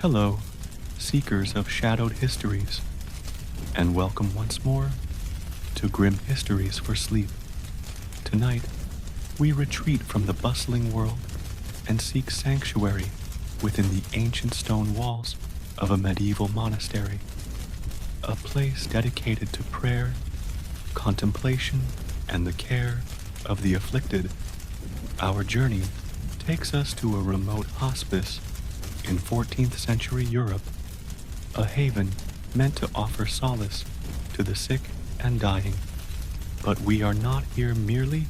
Hello, seekers of shadowed histories, and welcome once more to Grim Histories for Sleep. Tonight, we retreat from the bustling world and seek sanctuary within the ancient stone walls of a medieval monastery, a place dedicated to prayer, contemplation, and the care of the afflicted. Our journey takes us to a remote hospice in 14th century Europe, a haven meant to offer solace to the sick and dying. But we are not here merely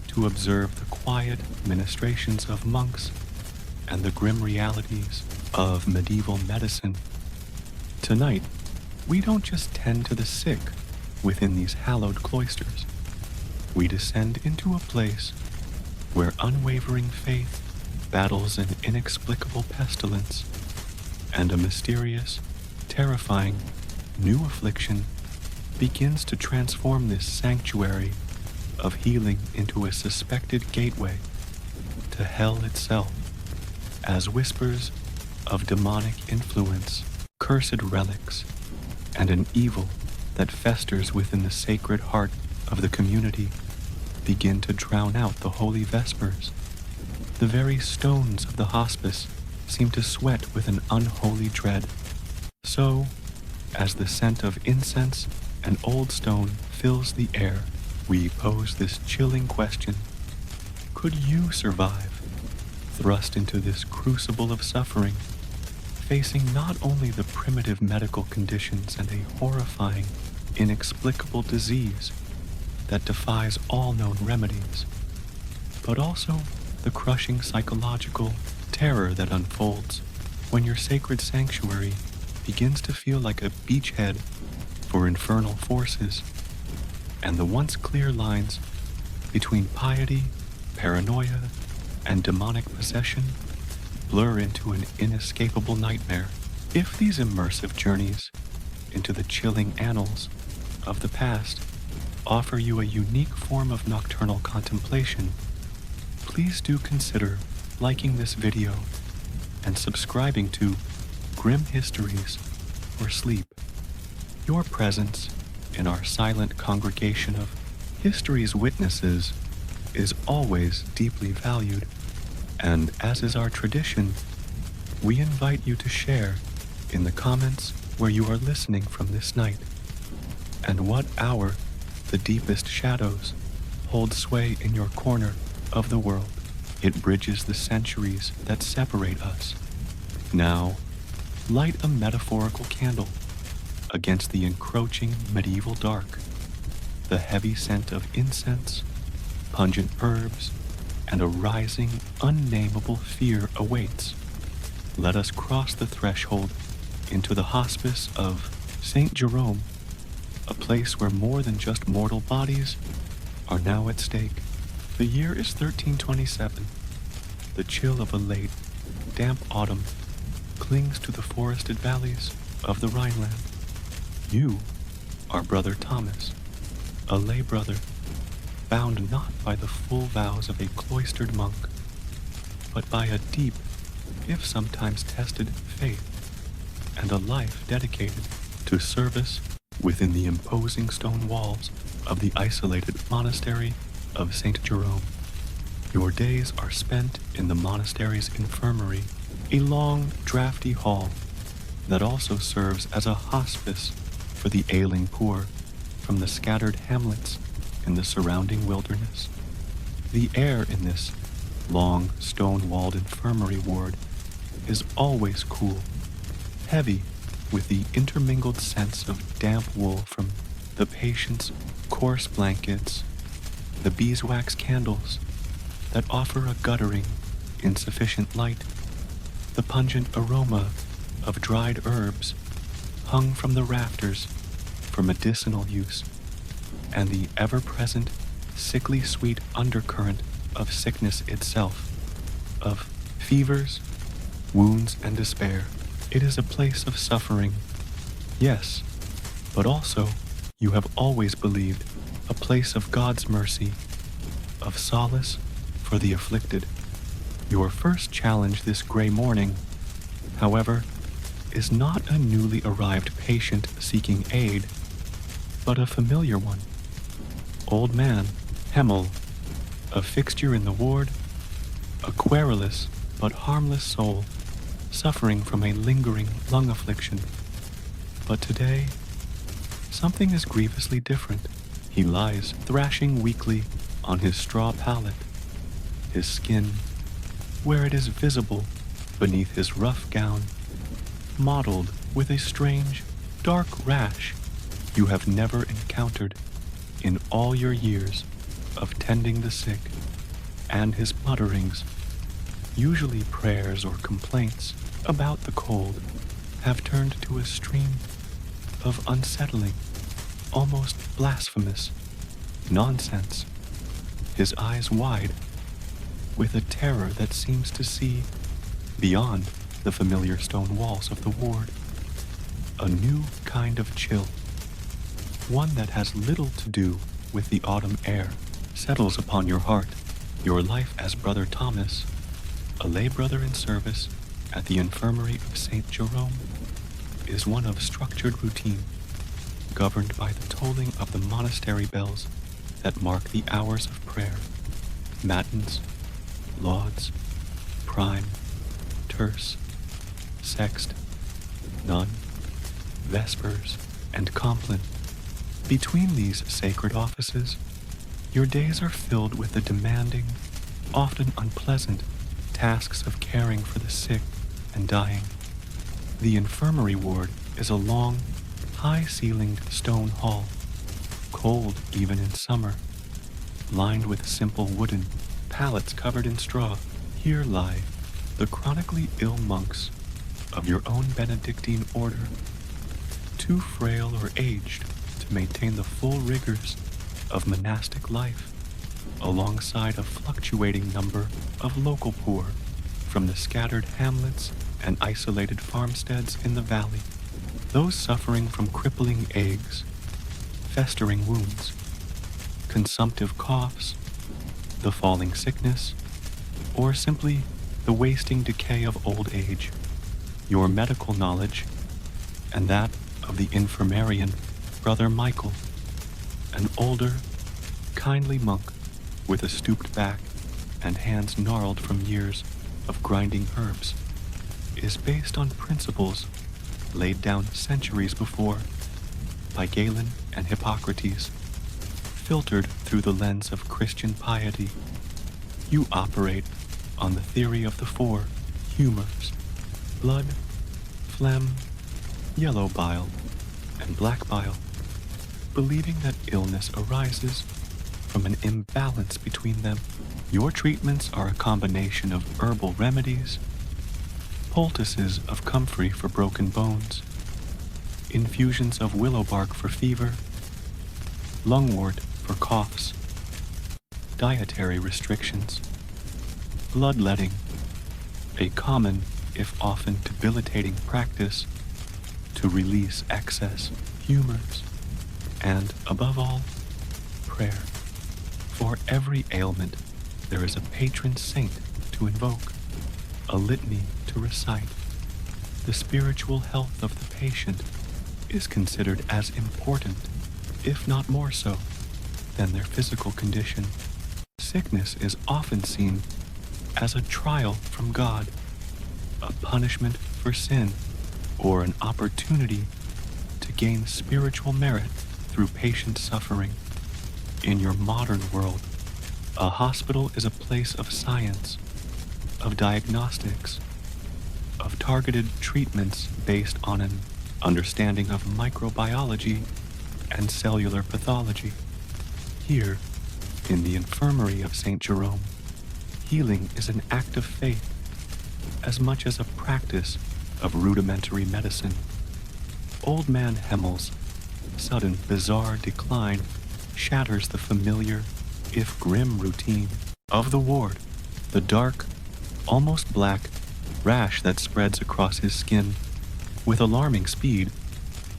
to observe the quiet ministrations of monks and the grim realities of medieval medicine. Tonight, we don't just tend to the sick within these hallowed cloisters. We descend into a place where unwavering faith battles an inexplicable pestilence, and a mysterious, terrifying, new affliction begins to transform this sanctuary of healing into a suspected gateway to hell itself, as whispers of demonic influence, cursed relics, and an evil that festers within the sacred heart of the community begin to drown out the holy vespers. The very stones of the hospice seem to sweat with an unholy dread. So, as the scent of incense and old stone fills the air, we pose this chilling question: could you survive, thrust into this crucible of suffering, facing not only the primitive medical conditions and a horrifying, inexplicable disease that defies all known remedies, but also the crushing psychological terror that unfolds when your sacred sanctuary begins to feel like a beachhead for infernal forces, and the once clear lines between piety, paranoia, and demonic possession blur into an inescapable nightmare. If these immersive journeys into the chilling annals of the past offer you a unique form of nocturnal contemplation, please do consider liking this video and subscribing to Grim Histories for Sleep. Your presence in our silent congregation of history's witnesses is always deeply valued, and as is our tradition, we invite you to share in the comments where you are listening from this night, and what hour the deepest shadows hold sway in your corner of the world. It bridges the centuries that separate us. Now, light a metaphorical candle against the encroaching medieval dark. The heavy scent of incense, pungent herbs, and a rising, unnameable fear awaits. Let us cross the threshold into the hospice of St. Jerome, a place where more than just mortal bodies are now at stake. The year is 1327. The chill of a late, damp autumn clings to the forested valleys of the Rhineland. You are Brother Thomas, a lay brother, bound not by the full vows of a cloistered monk, but by a deep, if sometimes tested, faith, and a life dedicated to service within the imposing stone walls of the isolated monastery of St. Jerome. Your days are spent in the monastery's infirmary, a long, drafty hall that also serves as a hospice for the ailing poor from the scattered hamlets in the surrounding wilderness. The air in this long, stone-walled infirmary ward is always cool, heavy with the intermingled scents of damp wool from the patient's coarse blankets, the beeswax candles that offer a guttering, insufficient light, the pungent aroma of dried herbs hung from the rafters for medicinal use, and the ever-present, sickly sweet undercurrent of sickness itself, of fevers, wounds, and despair. It is a place of suffering, yes, but also, you have always believed, a place of God's mercy, of solace for the afflicted. Your first challenge this gray morning, however, is not a newly arrived patient seeking aid, but a familiar one. Old man Hemmel, a fixture in the ward, a querulous but harmless soul suffering from a lingering lung affliction. But today, something is grievously different. He lies thrashing weakly on his straw pallet, his skin, where it is visible beneath his rough gown, mottled with a strange, dark rash you have never encountered in all your years of tending the sick, and his mutterings, usually prayers or complaints about the cold, have turned to a stream of unsettling, almost blasphemous nonsense, his eyes wide, with a terror that seems to see beyond the familiar stone walls of the ward. A new kind of chill, one that has little to do with the autumn air, settles upon your heart. Your life as Brother Thomas, a lay brother in service at the infirmary of St. Jerome, is one of structured routine, governed by the tolling of the monastery bells that mark the hours of prayer: matins, lauds, prime, terce, sext, none, vespers, and compline. Between these sacred offices, your days are filled with the demanding, often unpleasant, tasks of caring for the sick and dying. The infirmary ward is a long, high-ceilinged stone hall, cold even in summer, lined with simple wooden pallets covered in straw. Here lie the chronically ill monks of your own Benedictine order, too frail or aged to maintain the full rigors of monastic life, alongside a fluctuating number of local poor from the scattered hamlets and isolated farmsteads in the valley, those suffering from crippling agues, festering wounds, consumptive coughs, the falling sickness, or simply the wasting decay of old age. Your medical knowledge, and that of the infirmarian, Brother Michael, an older, kindly monk with a stooped back and hands gnarled from years of grinding herbs, is based on principles laid down centuries before by Galen and Hippocrates, filtered through the lens of Christian piety. You operate on the theory of the four humors: blood, phlegm, yellow bile, and black bile, believing that illness arises from an imbalance between them. Your treatments are a combination of herbal remedies, poultices of comfrey for broken bones, infusions of willow bark for fever, lungwort for coughs, dietary restrictions, bloodletting, a common, if often debilitating practice to release excess humors, and, above all, prayer. For every ailment, there is a patron saint to invoke, a litany to recite. The spiritual health of the patient is considered as important, if not more so, than their physical condition. Sickness is often seen as a trial from God, a punishment for sin, or an opportunity to gain spiritual merit through patient suffering. In your modern world, a hospital is a place of science, of diagnostics, of targeted treatments based on an understanding of microbiology and cellular pathology. Here, in the infirmary of St. Jerome, healing is an act of faith as much as a practice of rudimentary medicine. Old man Hemmel's sudden, bizarre decline shatters the familiar, if grim, routine of the ward. The dark, almost black, rash that spreads across his skin with alarming speed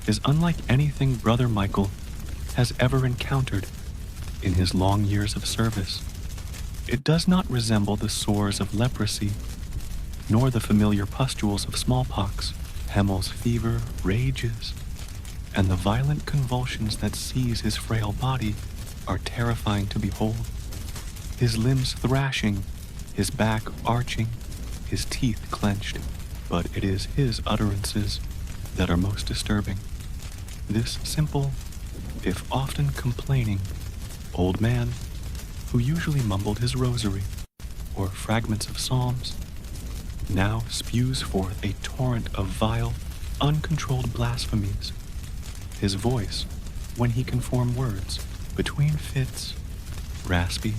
is unlike anything Brother Michael has ever encountered in his long years of service. It does not resemble the sores of leprosy, nor the familiar pustules of smallpox. Hemmel's fever rages, and the violent convulsions that seize his frail body are terrifying to behold. His limbs thrashing, his back arching, his teeth clenched, but it is his utterances that are most disturbing. This simple, if often complaining, old man, who usually mumbled his rosary or fragments of psalms, now spews forth a torrent of vile, uncontrolled blasphemies. His voice, when he can form words, between fits, raspy,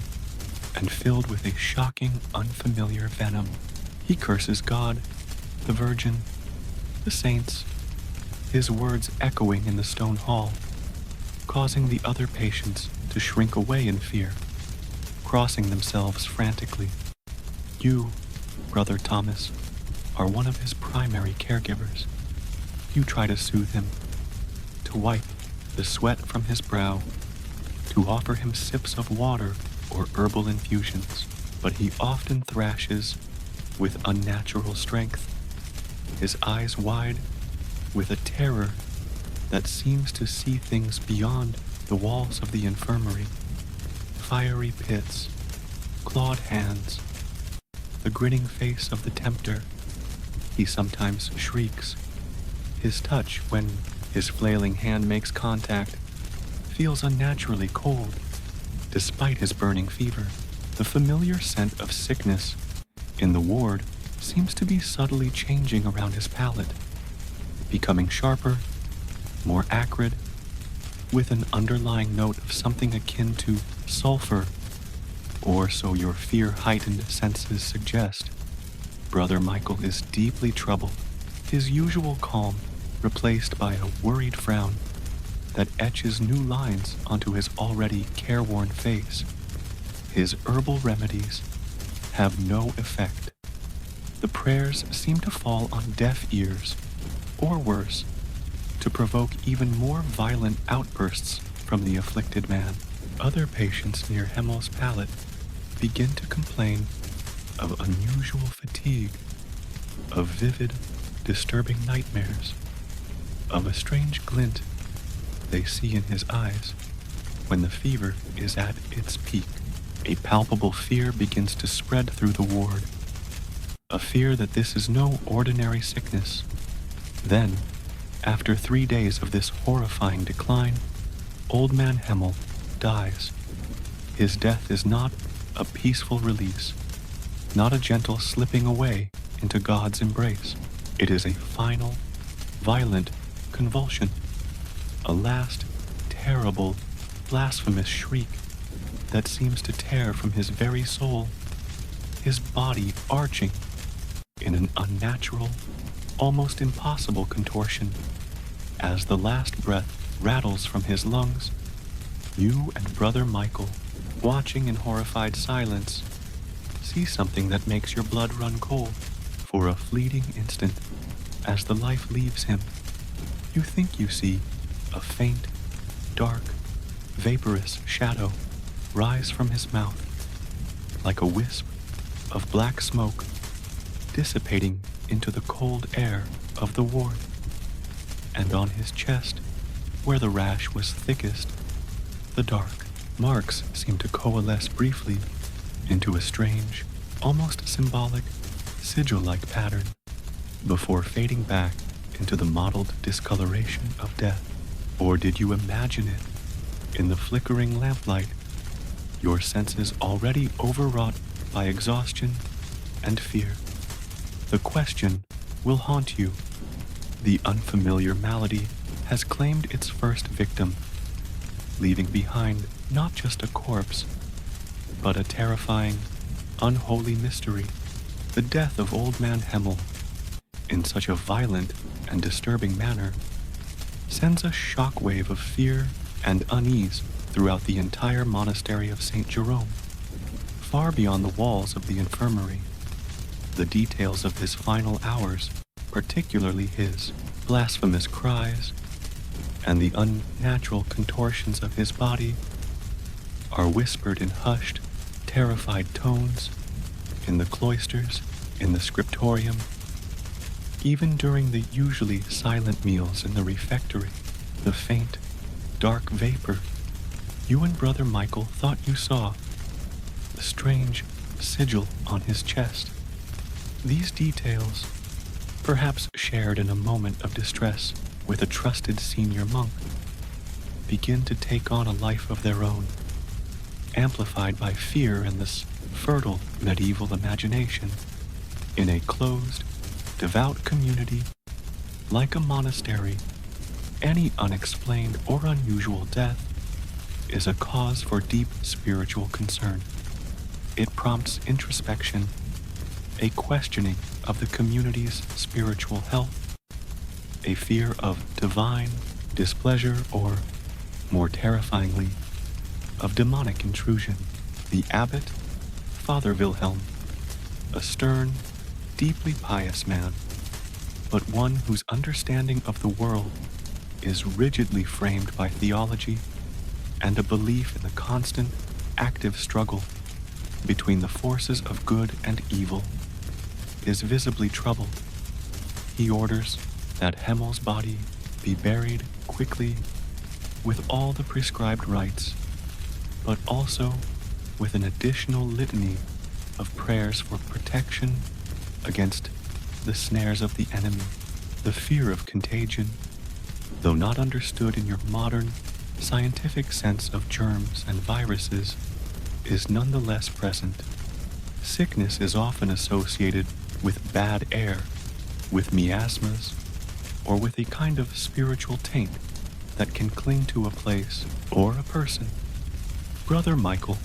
and filled with a shocking, unfamiliar venom. He curses God, the Virgin, the saints, his words echoing in the stone hall, causing the other patients to shrink away in fear, crossing themselves frantically. You, Brother Thomas, are one of his primary caregivers. You try to soothe him, to wipe the sweat from his brow, to offer him sips of water or herbal infusions, but he often thrashes with unnatural strength, his eyes wide with a terror that seems to see things beyond the walls of the infirmary. Fiery pits, clawed hands, the grinning face of the tempter. He sometimes shrieks. His touch, when his flailing hand makes contact, feels unnaturally cold, despite his burning fever. The familiar scent of sickness in the ward seems to be subtly changing around his palate, becoming sharper, more acrid, with an underlying note of something akin to sulfur, or so your fear-heightened senses suggest. Brother Michael is deeply troubled, his usual calm replaced by a worried frown that etches new lines onto his already careworn face. His herbal remedies have no effect. The prayers seem to fall on deaf ears, or worse, to provoke even more violent outbursts from the afflicted man. Other patients near Hemmel's pallet begin to complain of unusual fatigue, of vivid, disturbing nightmares, of a strange glint they see in his eyes when the fever is at its peak. A palpable fear begins to spread through the ward, a fear that this is no ordinary sickness. Then, after 3 days of this horrifying decline, old man Hemmel dies. His death is not a peaceful release, not a gentle slipping away into God's embrace. It is a final, violent convulsion, a last, terrible, blasphemous shriek that seems to tear from his very soul, his body arching in an unnatural, almost impossible contortion. As the last breath rattles from his lungs, you and Brother Michael, watching in horrified silence, see something that makes your blood run cold. For a fleeting instant, as the life leaves him, you think you see a faint, dark, vaporous shadow rise from his mouth, like a wisp of black smoke dissipating into the cold air of the ward. And on his chest, where the rash was thickest, the dark marks seemed to coalesce briefly into a strange, almost symbolic, sigil-like pattern, before fading back into the mottled discoloration of death. Or did you imagine it in the flickering lamplight, your senses already overwrought by exhaustion and fear? The question will haunt you. The unfamiliar malady has claimed its first victim, leaving behind not just a corpse, but a terrifying, unholy mystery. The death of old man Hemmel, in such a violent and disturbing manner, sends a shockwave of fear and unease throughout the entire monastery of St. Jerome. Far beyond the walls of the infirmary, the details of his final hours, particularly his blasphemous cries and the unnatural contortions of his body, are whispered in hushed, terrified tones in the cloisters, in the scriptorium, Even during the usually silent meals in the refectory, the faint, dark vapor you and Brother Michael thought you saw, the strange sigil on his chest. These details, perhaps shared in a moment of distress with a trusted senior monk, begin to take on a life of their own, amplified by fear and this fertile medieval imagination. In a closed, devout community, like a monastery, any unexplained or unusual death is a cause for deep spiritual concern. It prompts introspection, a questioning of the community's spiritual health, a fear of divine displeasure, or, more terrifyingly, of demonic intrusion. The abbot, Father Wilhelm, a stern, deeply pious man, but one whose understanding of the world is rigidly framed by theology and a belief in the constant, active struggle between the forces of good and evil, is visibly troubled. He orders that Hemmel's body be buried quickly with all the prescribed rites, but also with an additional litany of prayers for protection against the snares of the enemy. The fear of contagion, though not understood in your modern scientific sense of germs and viruses, is nonetheless present. Sickness is often associated with bad air, with miasmas, or with a kind of spiritual taint that can cling to a place or a person. Brother Michael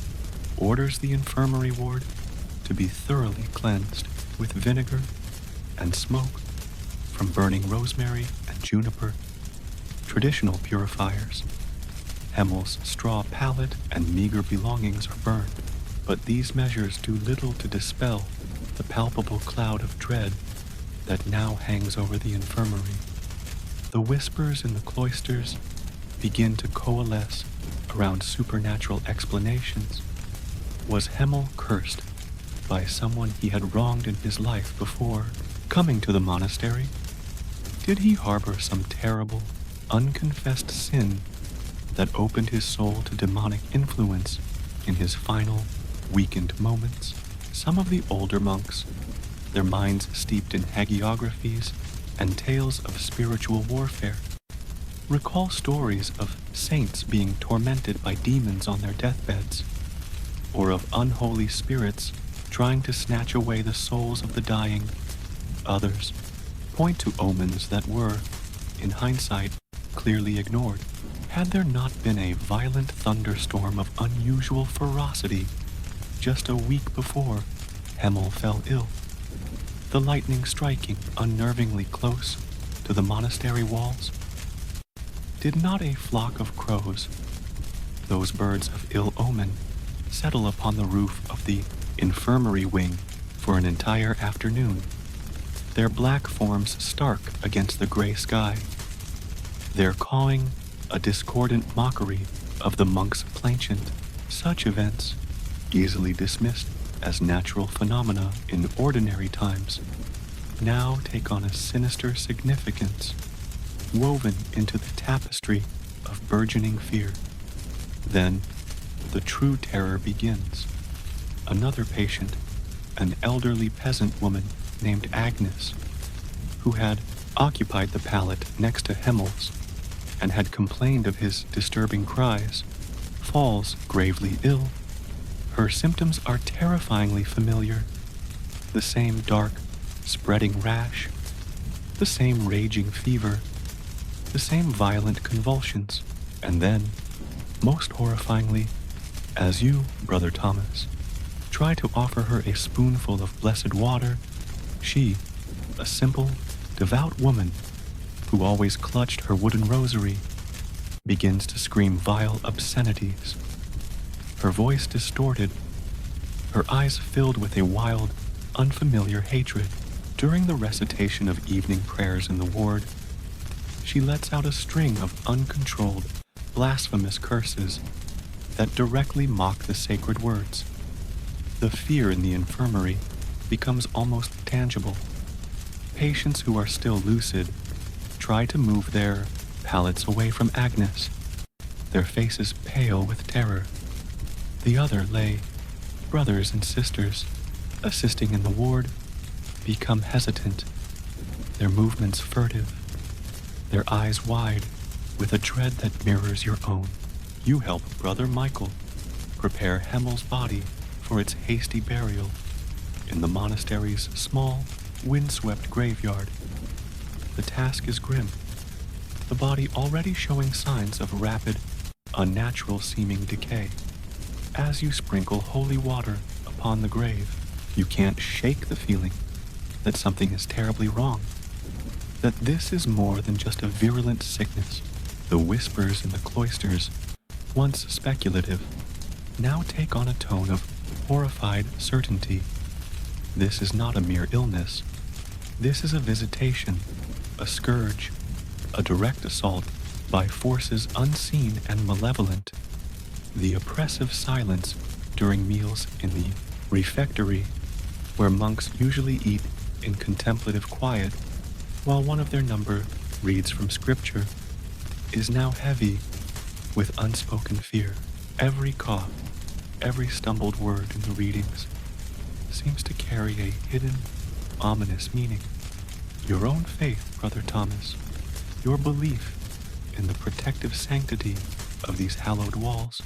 orders the infirmary ward to be thoroughly cleansed with vinegar and smoke from burning rosemary and juniper, traditional purifiers. Hemmel's straw pallet and meager belongings are burned, but these measures do little to dispel the palpable cloud of dread that now hangs over the infirmary. The whispers in the cloisters begin to coalesce around supernatural explanations. Was Hemmel cursed by someone he had wronged in his life before coming to the monastery? Did he harbor some terrible, unconfessed sin that opened his soul to demonic influence in his final, weakened moments? Some of the older monks, their minds steeped in hagiographies and tales of spiritual warfare, recall stories of saints being tormented by demons on their deathbeds, or of unholy spirits trying to snatch away the souls of the dying. Others point to omens that were, in hindsight, clearly ignored. Had there not been a violent thunderstorm of unusual ferocity just a week before Hemmel fell ill, the lightning striking unnervingly close to the monastery walls? Did not a flock of crows, those birds of ill omen, settle upon the roof of the infirmary wing for an entire afternoon, their black forms stark against the gray sky, their cawing a discordant mockery of the monk's plainchant? Such events, easily dismissed as natural phenomena in ordinary times, now take on a sinister significance, woven into the tapestry of burgeoning fear. Then, the true terror begins. Another patient, an elderly peasant woman named Agnes, who had occupied the pallet next to Hemmel's and had complained of his disturbing cries, falls gravely ill. Her symptoms are terrifyingly familiar. The same dark, spreading rash, the same raging fever, the same violent convulsions. And then, most horrifyingly, as you, Brother Thomas, try to offer her a spoonful of blessed water, she, a simple, devout woman who always clutched her wooden rosary, begins to scream vile obscenities, her voice distorted, her eyes filled with a wild, unfamiliar hatred. During the recitation of evening prayers in the ward, she lets out a string of uncontrolled, blasphemous curses that directly mock the sacred words. The fear in the infirmary becomes almost tangible. Patients who are still lucid try to move their pallets away from Agnes, their faces pale with terror. The other lay brothers and sisters assisting in the ward become hesitant, their movements furtive, their eyes wide with a dread that mirrors your own. You help Brother Michael prepare Hemmel's body for its hasty burial in the monastery's small, windswept graveyard. The task is grim, the body already showing signs of rapid, unnatural-seeming decay. As you sprinkle holy water upon the grave, you can't shake the feeling that something is terribly wrong, that this is more than just a virulent sickness. The whispers in the cloisters, once speculative, now take on a tone of horrified certainty. This is not a mere illness. This is a visitation, a scourge, a direct assault by forces unseen and malevolent. The oppressive silence during meals in the refectory, where monks usually eat in contemplative quiet while one of their number reads from scripture, is now heavy with unspoken fear. Every cough, every stumbled word in the readings seems to carry a hidden, ominous meaning. Your own faith, Brother Thomas, your belief in the protective sanctity of these hallowed walls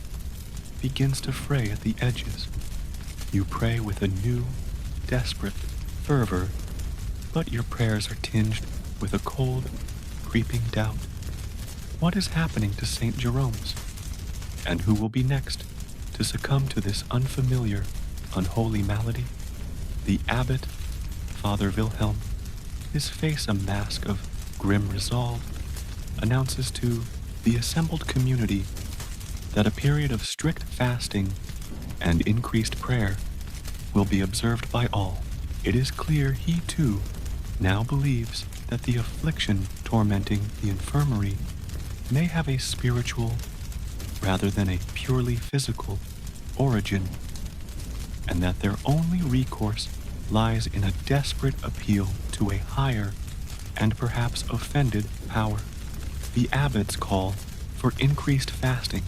begins to fray at the edges. You pray with a new, desperate fervor, but your prayers are tinged with a cold, creeping doubt. What is happening to St. Jerome's? And who will be next to succumb to this unfamiliar, unholy malady? The abbot, Father Wilhelm, his face a mask of grim resolve, announces to the assembled community that a period of strict fasting and increased prayer will be observed by all. It is clear he too now believes that the affliction tormenting the infirmary may have a spiritual rather than a purely physical origin, and that their only recourse lies in a desperate appeal to a higher and perhaps offended power. The abbots call for increased fasting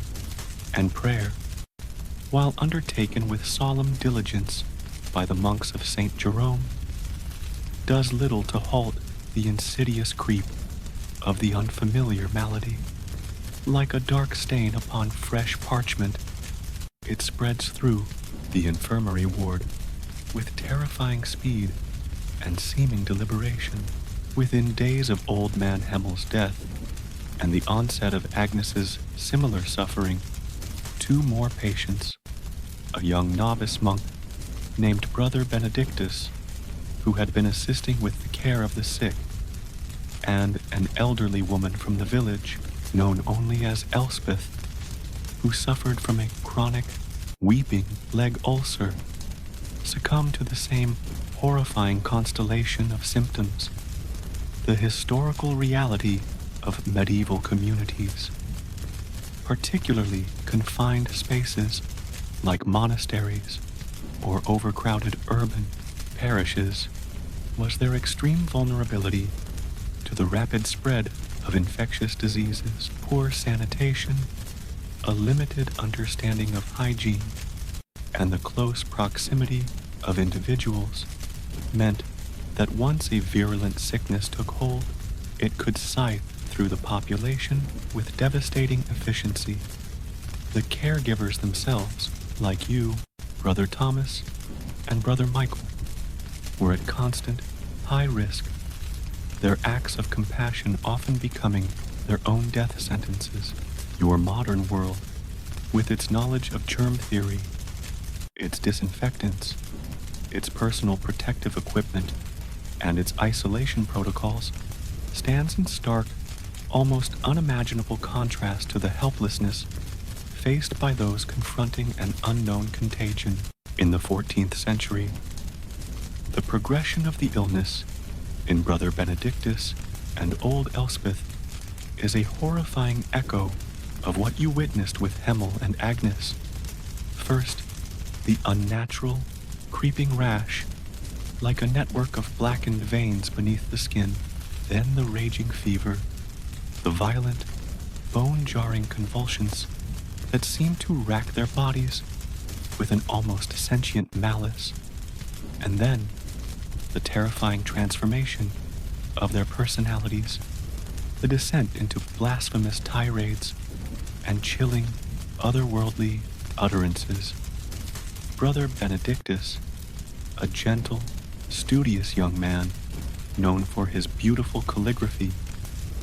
and prayer, while undertaken with solemn diligence by the monks of St. Jerome, does little to halt the insidious creep of the unfamiliar malady. Like a dark stain upon fresh parchment, it spreads through the infirmary ward with terrifying speed and seeming deliberation. Within days of old man Hemmel's death and the onset of Agnes's similar suffering, 2 more patients, a young novice monk named Brother Benedictus, who had been assisting with the care of the sick, and an elderly woman from the village, known only as Elspeth, who suffered from a chronic, weeping leg ulcer, succumbed to the same horrifying constellation of symptoms. The historical reality of medieval communities, particularly confined spaces like monasteries or overcrowded urban parishes, was their extreme vulnerability to the rapid spread of infectious diseases. Poor sanitation, a limited understanding of hygiene, and the close proximity of individuals meant that once a virulent sickness took hold, it could scythe through the population with devastating efficiency. The caregivers themselves, like you, Brother Thomas, and Brother Michael, were at constant, high risk, their acts of compassion often becoming their own death sentences. Your modern world, with its knowledge of germ theory, its disinfectants, its personal protective equipment, and its isolation protocols, stands in stark, almost unimaginable contrast to the helplessness faced by those confronting an unknown contagion. In the 14th century, the progression of the illness in Brother Benedictus and old Elspeth is a horrifying echo of what you witnessed with Hemmel and Agnes. First, the unnatural, creeping rash like a network of blackened veins beneath the skin. Then the raging fever, the violent, bone-jarring convulsions that seem to rack their bodies with an almost sentient malice. And then the terrifying transformation of their personalities, the descent into blasphemous tirades and chilling, otherworldly utterances. Brother Benedictus, a gentle, studious young man, known for his beautiful calligraphy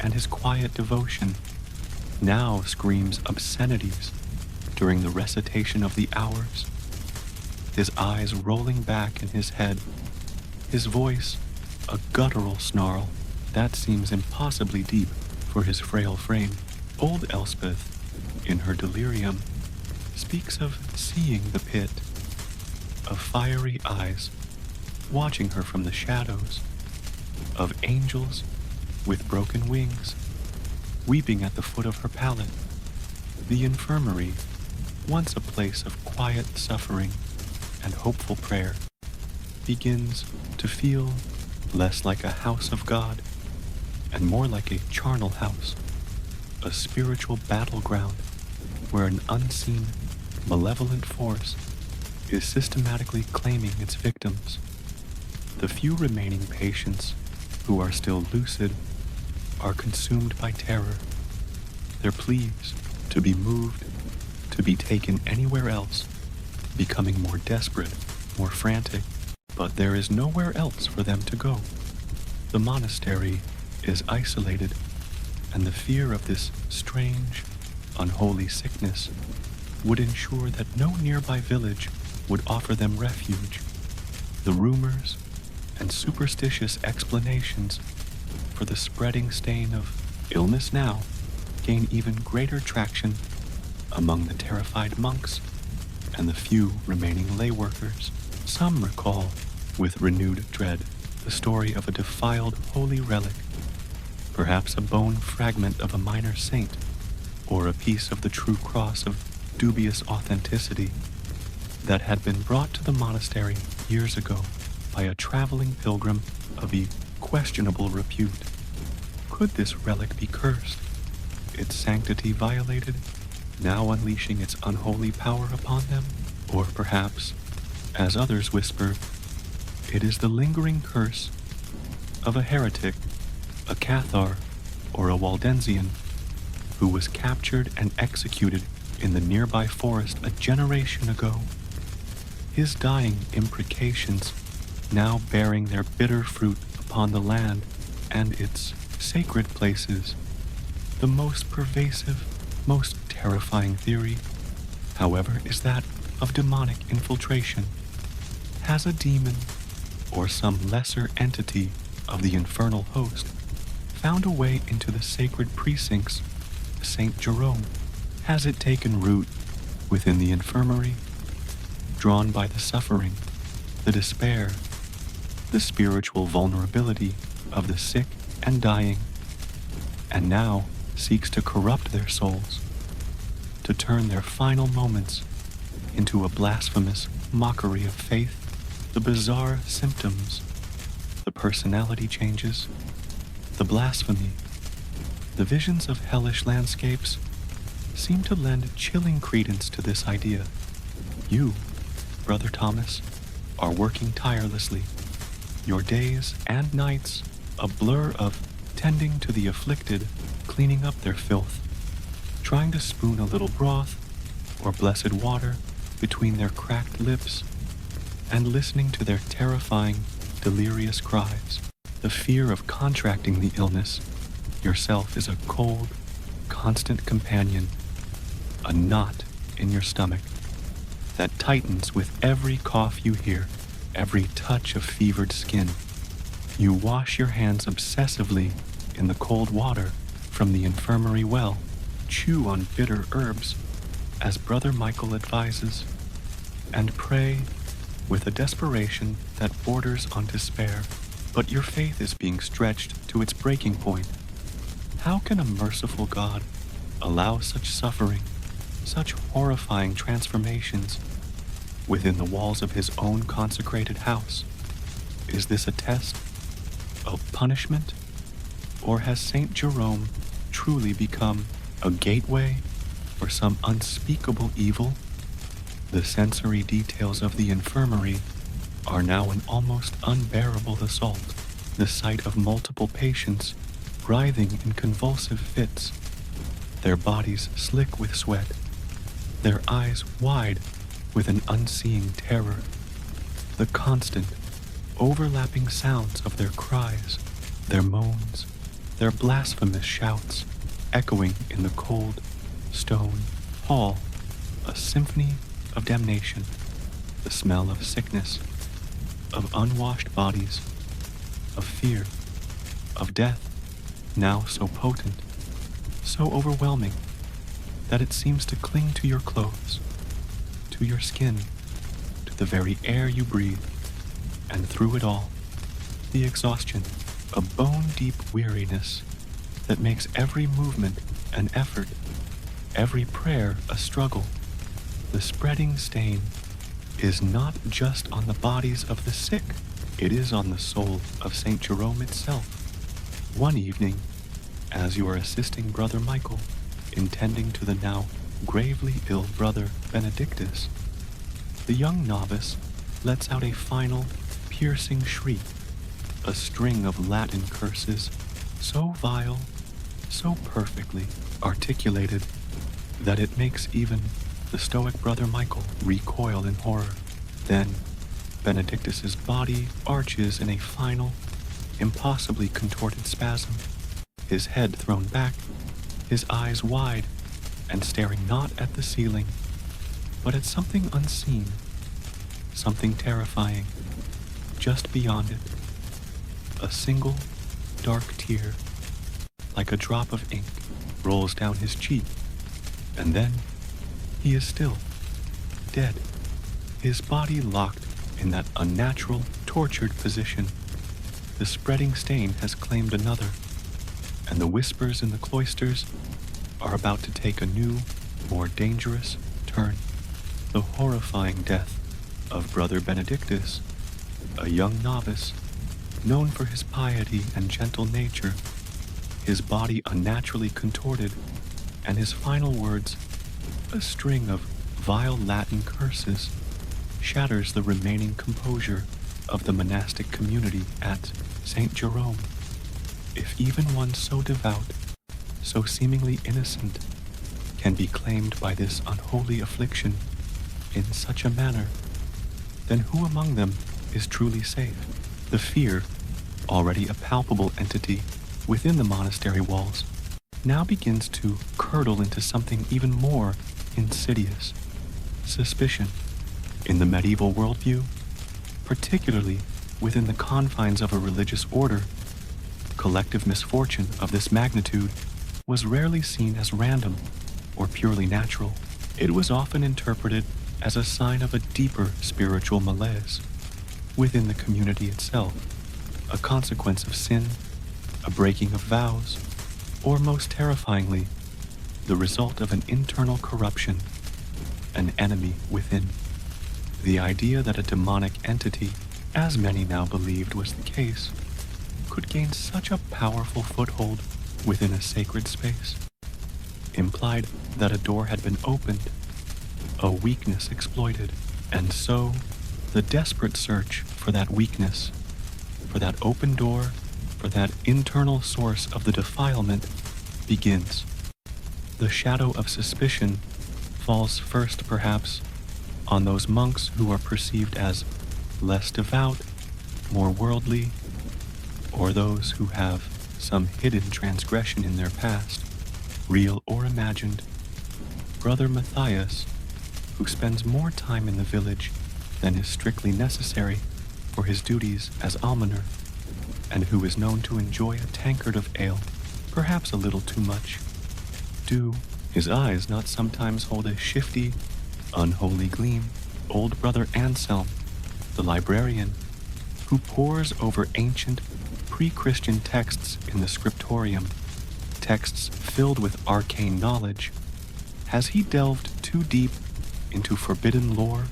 and his quiet devotion, now screams obscenities during the recitation of the hours, his eyes rolling back in his head, his voice a guttural snarl that seems impossibly deep for his frail frame. Old Elspeth, in her delirium, speaks of seeing the pit, of fiery eyes watching her from the shadows, of angels with broken wings weeping at the foot of her pallet. The infirmary, once a place of quiet suffering and hopeful prayer, begins to feel less like a house of God and more like a charnel house, a spiritual battleground where an unseen, malevolent force is systematically claiming its victims. The few remaining patients who are still lucid are consumed by terror, their pleas to be moved, to be taken anywhere else, becoming more desperate, more frantic, but there is nowhere else for them to go. The monastery is isolated, and the fear of this strange, unholy sickness would ensure that no nearby village would offer them refuge. The rumors and superstitious explanations for the spreading stain of illness now gain even greater traction among the terrified monks and the few remaining lay workers. Some recall with renewed dread the story of a defiled holy relic, perhaps a bone fragment of a minor saint, or a piece of the true cross of dubious authenticity that had been brought to the monastery years ago by a traveling pilgrim of questionable repute. Could this relic be cursed, its sanctity violated, now unleashing its unholy power upon them? Or perhaps, as others whisper, it is the lingering curse of a heretic, a Cathar, or a Waldensian, who was captured and executed in the nearby forest a generation ago. His dying imprecations now bearing their bitter fruit upon the land and its sacred places. The most pervasive, most terrifying theory, however, is that of demonic infiltration. Has a demon, or some lesser entity of the infernal host, found a way into the sacred precincts of St. Jerome? Has it taken root within the infirmary, drawn by the suffering, the despair, the spiritual vulnerability of the sick and dying, and now seeks to corrupt their souls, to turn their final moments into a blasphemous mockery of faith? The bizarre symptoms, the personality changes, the blasphemy, the visions of hellish landscapes seem to lend chilling credence to this idea. You, Brother Thomas, are working tirelessly, your days and nights a blur of tending to the afflicted, cleaning up their filth, trying to spoon a little broth or blessed water between their cracked lips, and listening to their terrifying, delirious cries. The fear of contracting the illness yourself is a cold, constant companion, a knot in your stomach that tightens with every cough you hear, every touch of fevered skin. You wash your hands obsessively in the cold water from the infirmary well, chew on bitter herbs, as Brother Michael advises, and pray with a desperation that borders on despair. But your faith is being stretched to its breaking point. How can a merciful God allow such suffering, such horrifying transformations within the walls of his own consecrated house? Is this a test of punishment, or has Saint Jerome truly become a gateway for some unspeakable evil? The sensory details of the infirmary are now an almost unbearable assault. The sight of multiple patients writhing in convulsive fits, their bodies slick with sweat, their eyes wide with an unseeing terror, the constant, overlapping sounds of their cries, their moans, their blasphemous shouts, echoing in the cold, stone hall, a symphony of damnation, the smell of sickness, of unwashed bodies, of fear, of death, now so potent, so overwhelming, that it seems to cling to your clothes, to your skin, to the very air you breathe, and through it all, the exhaustion, a bone-deep weariness that makes every movement an effort, every prayer a struggle. The spreading stain is not just on the bodies of the sick, it is on the soul of St. Jerome itself. One evening, as you are assisting Brother Michael in tending to the now gravely ill Brother Benedictus, the young novice lets out a final, piercing shriek, a string of Latin curses so vile, so perfectly articulated, that it makes even the stoic Brother Michael recoil in horror. Then Benedictus's body arches in a final, impossibly contorted spasm, his head thrown back, his eyes wide and staring not at the ceiling, but at something unseen, something terrifying, just beyond it. A single, dark tear, like a drop of ink, rolls down his cheek, and then he is still, dead, his body locked in that unnatural, tortured position. The spreading stain has claimed another, and the whispers in the cloisters are about to take a new, more dangerous turn. The horrifying death of Brother Benedictus, a young novice, known for his piety and gentle nature, his body unnaturally contorted, and his final words, a string of vile Latin curses, shatters the remaining composure of the monastic community at St. Jerome. If even one so devout, so seemingly innocent, can be claimed by this unholy affliction in such a manner, then who among them is truly safe? The fear, already a palpable entity within the monastery walls, now begins to curdle into something even more insidious: suspicion. In the medieval worldview, particularly within the confines of a religious order, collective misfortune of this magnitude was rarely seen as random or purely natural. It was often interpreted as a sign of a deeper spiritual malaise within the community itself, a consequence of sin, a breaking of vows, or most terrifyingly, the result of an internal corruption, an enemy within. The idea that a demonic entity, as many now believed was the case, could gain such a powerful foothold within a sacred space, implied that a door had been opened, a weakness exploited, and so the desperate search for that weakness, for that open door, for that internal source of the defilement begins. The shadow of suspicion falls first, perhaps, on those monks who are perceived as less devout, more worldly, or those who have some hidden transgression in their past, real or imagined. Brother Matthias, who spends more time in the village than is strictly necessary for his duties as almoner, and who is known to enjoy a tankard of ale, perhaps a little too much. Do his eyes not sometimes hold a shifty, unholy gleam? Old Brother Anselm, the librarian, who pores over ancient, pre-Christian texts in the scriptorium, texts filled with arcane knowledge, has he delved too deep into forbidden lore?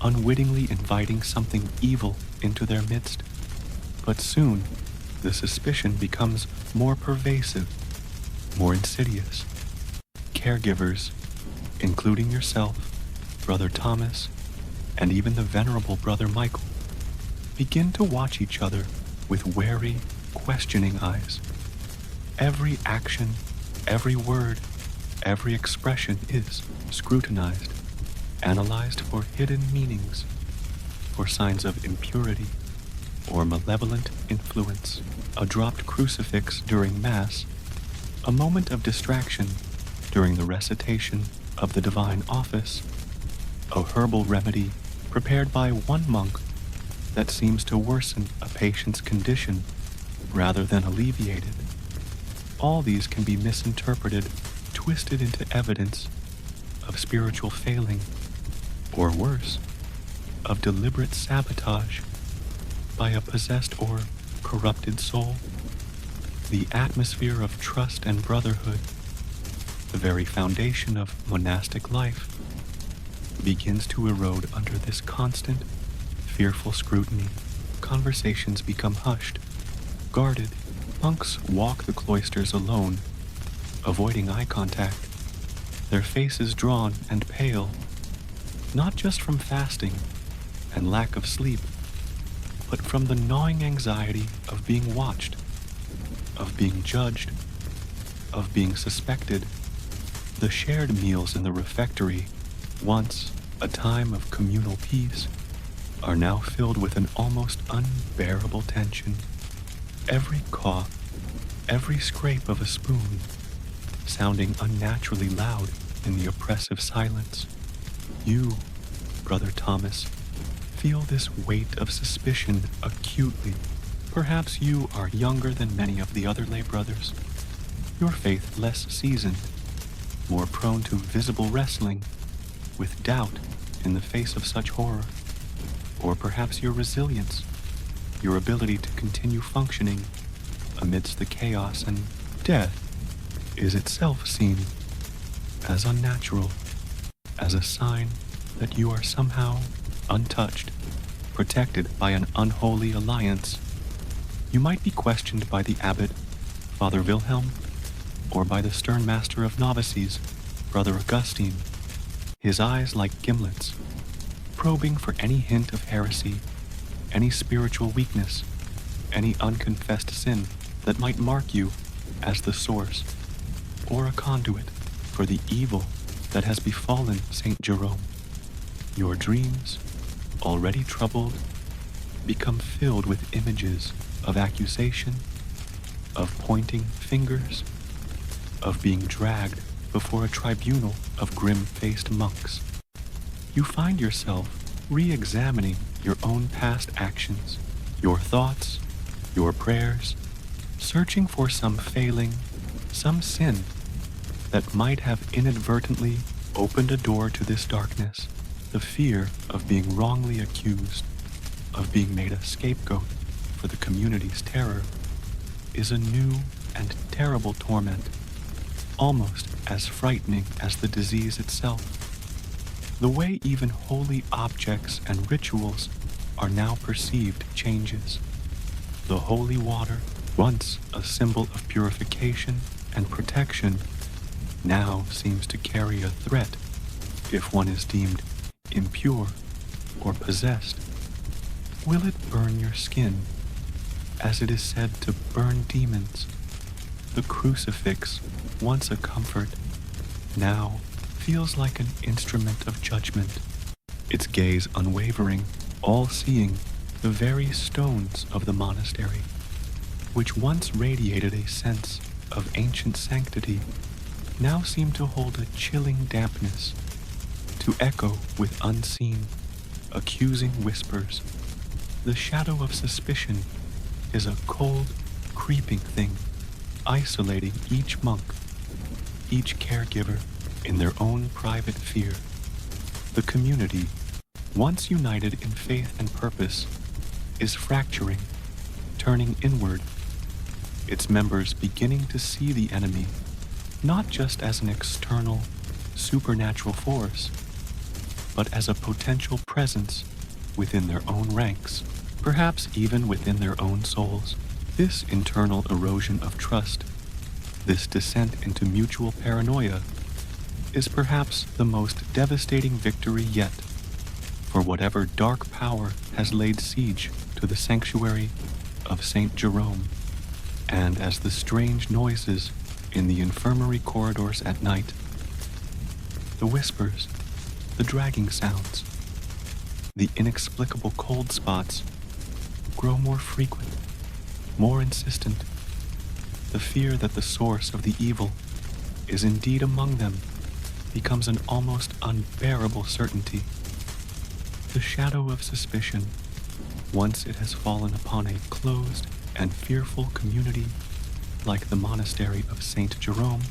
unwittingly inviting something evil into their midst. But soon, the suspicion becomes more pervasive, more insidious. Caregivers, including yourself, Brother Thomas, and even the venerable Brother Michael, begin to watch each other with wary, questioning eyes. Every action, every word, every expression is scrutinized, analyzed for hidden meanings, for signs of impurity or malevolent influence. A dropped crucifix during Mass, a moment of distraction during the recitation of the divine office, a herbal remedy prepared by one monk that seems to worsen a patient's condition rather than alleviate it. All these can be misinterpreted, twisted into evidence of spiritual failing, or worse, of deliberate sabotage by a possessed or corrupted soul. The atmosphere of trust and brotherhood, the very foundation of monastic life, begins to erode under this constant, fearful scrutiny. Conversations become hushed, guarded. Monks walk the cloisters alone, avoiding eye contact, their faces drawn and pale, not just from fasting and lack of sleep, but from the gnawing anxiety of being watched, of being judged, of being suspected. The shared meals in the refectory, once a time of communal peace, are now filled with an almost unbearable tension. Every cough, every scrape of a spoon, sounding unnaturally loud in the oppressive silence. You, Brother Thomas, feel this weight of suspicion acutely. Perhaps you are younger than many of the other lay brothers, your faith less seasoned, more prone to visible wrestling with doubt in the face of such horror. Or perhaps your resilience, your ability to continue functioning amidst the chaos and death, is itself seen as unnatural, as a sign that you are somehow untouched, protected by an unholy alliance. You might be questioned by the abbot, Father Wilhelm, or by the stern master of novices, Brother Augustine, his eyes like gimlets, probing for any hint of heresy, any spiritual weakness, any unconfessed sin that might mark you as the source or a conduit for the evil that has befallen Saint Jerome. Your dreams, already troubled, become filled with images of accusation, of pointing fingers, of being dragged before a tribunal of grim-faced monks. You find yourself re-examining your own past actions, your thoughts, your prayers, searching for some failing, some sin that might have inadvertently opened a door to this darkness. The fear of being wrongly accused, of being made a scapegoat for the community's terror, is a new and terrible torment, almost as frightening as the disease itself. The way even holy objects and rituals are now perceived changes. The holy water, once a symbol of purification and protection, now seems to carry a threat if one is deemed impure or possessed. Will it burn your skin, as it is said to burn demons? The crucifix, once a comfort, now feels like an instrument of judgment, its gaze unwavering, all-seeing. The very stones of the monastery, which once radiated a sense of ancient sanctity, now seem to hold a chilling dampness, to echo with unseen, accusing whispers. The shadow of suspicion is a cold, creeping thing, isolating each monk, each caregiver in their own private fear. The community, once united in faith and purpose, is fracturing, turning inward, its members beginning to see the enemy not just as an external, supernatural force, but as a potential presence within their own ranks, perhaps even within their own souls. This internal erosion of trust, this descent into mutual paranoia, is perhaps the most devastating victory yet for whatever dark power has laid siege to the sanctuary of Saint Jerome. And as the strange noises in the infirmary corridors at night, the whispers, the dragging sounds, the inexplicable cold spots grow more frequent, more insistent, the fear that the source of the evil is indeed among them becomes an almost unbearable certainty. The shadow of suspicion, once it has fallen upon a closed and fearful community like the monastery of Saint Jerome,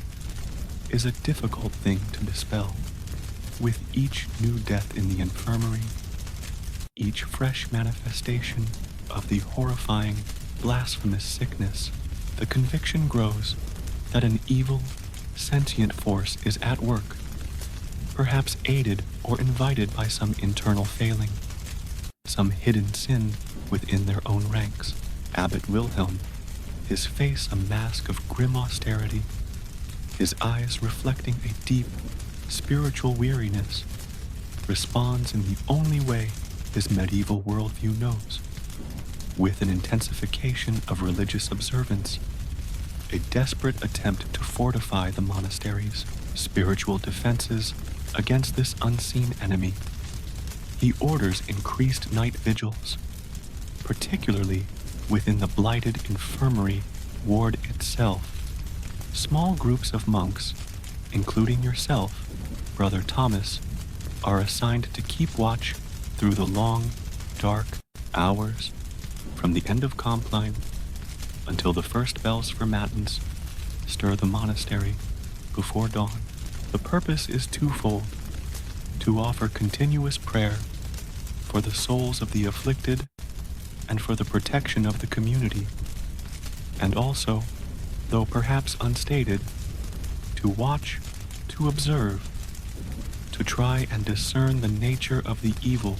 is a difficult thing to dispel. With each new death in the infirmary, each fresh manifestation of the horrifying, blasphemous sickness, the conviction grows that an evil, sentient force is at work, perhaps aided or invited by some internal failing, some hidden sin within their own ranks. Abbot Wilhelm, his face a mask of grim austerity, his eyes reflecting a deep, spiritual weariness, responds in the only way his medieval worldview knows, with an intensification of religious observance, a desperate attempt to fortify the monastery's spiritual defenses against this unseen enemy. He orders increased night vigils, particularly within the blighted infirmary ward itself. Small groups of monks, including yourself, Brother Thomas, are assigned to keep watch through the long, dark hours from the end of Compline until the first bells for matins stir the monastery before dawn. The purpose is twofold: to offer continuous prayer for the souls of the afflicted and for the protection of the community, and also, though perhaps unstated, to watch, to observe, to try and discern the nature of the evil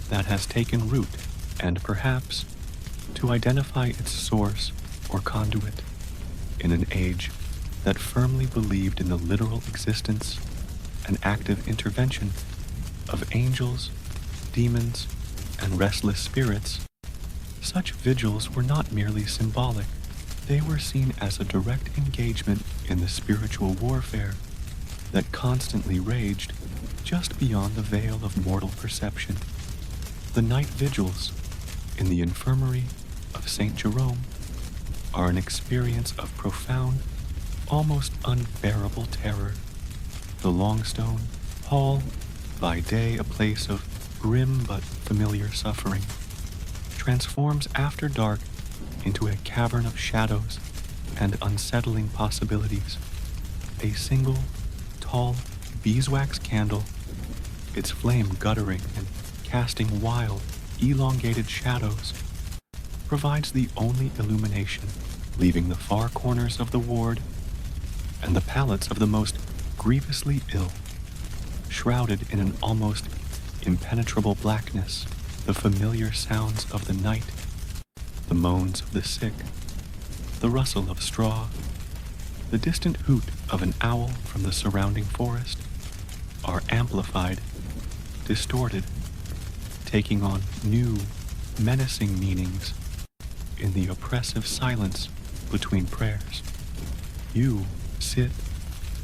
that has taken root, and perhaps to identify its source or conduit in an age that firmly believed in the literal existence and active intervention of angels, demons, and restless spirits. Such vigils were not merely symbolic. They were seen as a direct engagement in the spiritual warfare that constantly raged just beyond the veil of mortal perception. The night vigils in the infirmary of Saint Jerome are an experience of profound, almost unbearable terror. The Longstone Hall, by day a place of grim but familiar suffering, transforms after dark into a cavern of shadows and unsettling possibilities. A single, tall beeswax candle, its flame guttering and casting wild, elongated shadows, provides the only illumination, leaving the far corners of the ward and the pallets of the most grievously ill shrouded in an almost impenetrable blackness. The familiar sounds of the night, the moans of the sick, the rustle of straw, the distant hoot of an owl from the surrounding forest are amplified, distorted, taking on new, menacing meanings in the oppressive silence between prayers. You sit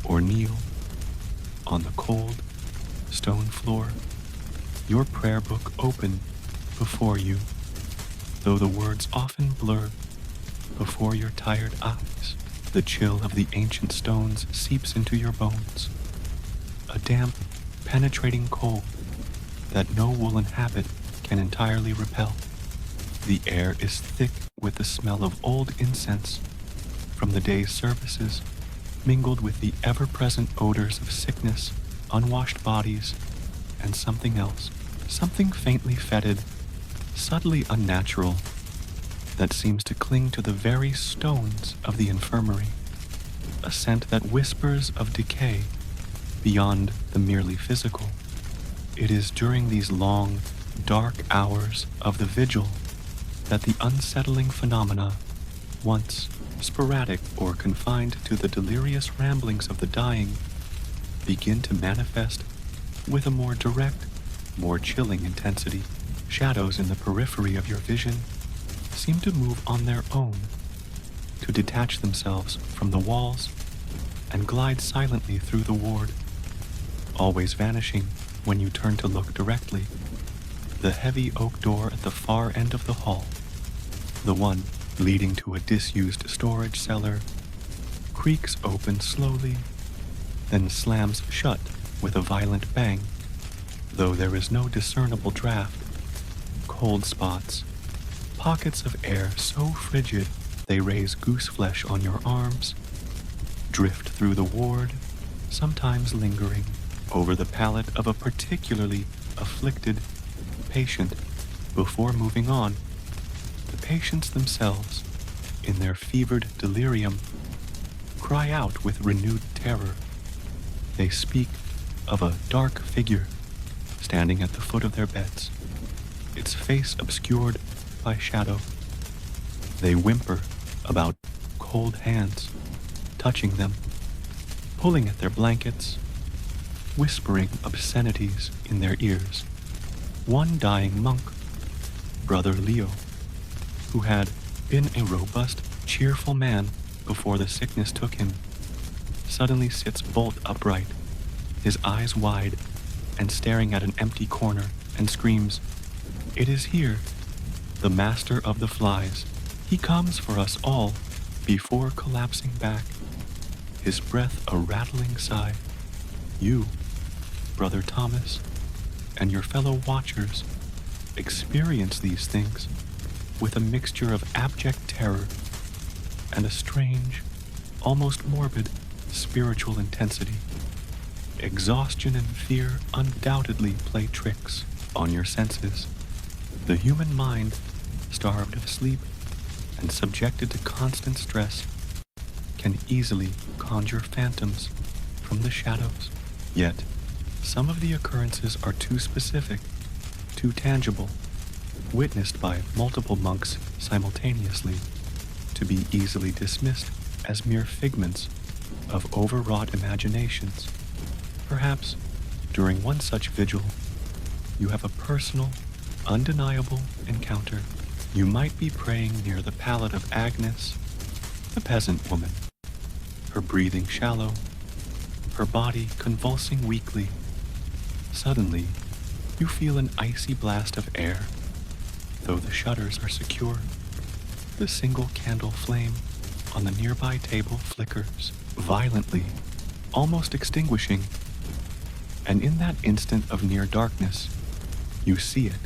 or kneel on the cold stone floor, your prayer book open before you, though the words often blur before your tired eyes. The chill of the ancient stones seeps into your bones, a damp, penetrating cold that no woolen habit can entirely repel. The air is thick with the smell of old incense from the day's services, mingled with the ever-present odors of sickness, unwashed bodies, and something else, something faintly fetid, subtly unnatural, that seems to cling to the very stones of the infirmary, a scent that whispers of decay beyond the merely physical. It is during these long, dark hours of the vigil that the unsettling phenomena, once sporadic or confined to the delirious ramblings of the dying, begin to manifest with a more direct, more chilling intensity. Shadows in the periphery of your vision seem to move on their own, to detach themselves from the walls and glide silently through the ward, always vanishing when you turn to look directly. The heavy oak door at the far end of the hall, the one leading to a disused storage cellar, creaks open slowly, then slams shut with a violent bang, though there is no discernible draft. Cold spots, pockets of air so frigid they raise gooseflesh on your arms, drift through the ward, sometimes lingering over the pallet of a particularly afflicted patient before moving on. The patients themselves, in their fevered delirium, cry out with renewed terror. They speak of a dark figure standing at the foot of their beds, its face obscured by shadow. They whimper about cold hands touching them, pulling at their blankets, whispering obscenities in their ears. One dying monk, Brother Leo, who had been a robust, cheerful man before the sickness took him, suddenly sits bolt upright, his eyes wide and staring at an empty corner, and screams, "It is here, the master of the flies. He comes for us all," before collapsing back, his breath a rattling sigh. You, Brother Thomas, and your fellow watchers experience these things with a mixture of abject terror and a strange, almost morbid, spiritual intensity. Exhaustion and fear undoubtedly play tricks on your senses. The human mind, starved of sleep and subjected to constant stress, can easily conjure phantoms from the shadows. Yet, some of the occurrences are too specific, too tangible, witnessed by multiple monks simultaneously, to be easily dismissed as mere figments of overwrought imaginations. Perhaps, during one such vigil, you have a personal, undeniable encounter. You might be praying near the pallet of Agnes, the peasant woman, her breathing shallow, her body convulsing weakly. Suddenly, you feel an icy blast of air. Though the shutters are secure, the single candle flame on the nearby table flickers violently, almost extinguishing. And in that instant of near darkness, you see it,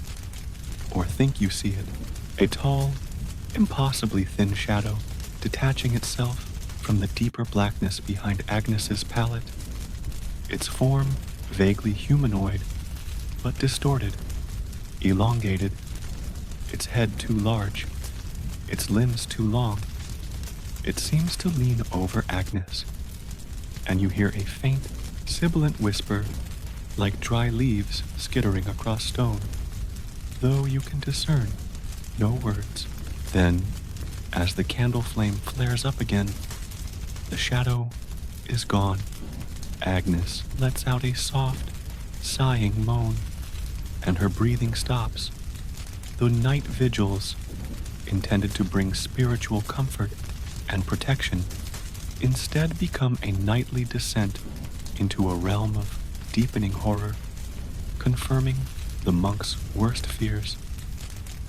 or think you see it, a tall, impossibly thin shadow detaching itself from the deeper blackness behind Agnes's pallet, its form vaguely humanoid, but distorted, elongated, its head too large, its limbs too long. It seems to lean over Agnes, and you hear a faint, sibilant whisper like dry leaves skittering across stone, though you can discern no words. Then, as the candle flame flares up again, the shadow is gone. Agnes lets out a soft, sighing moan, and her breathing stops. The night vigils, intended to bring spiritual comfort and protection, instead become a nightly descent into a realm of deepening horror, confirming the monk's worst fears,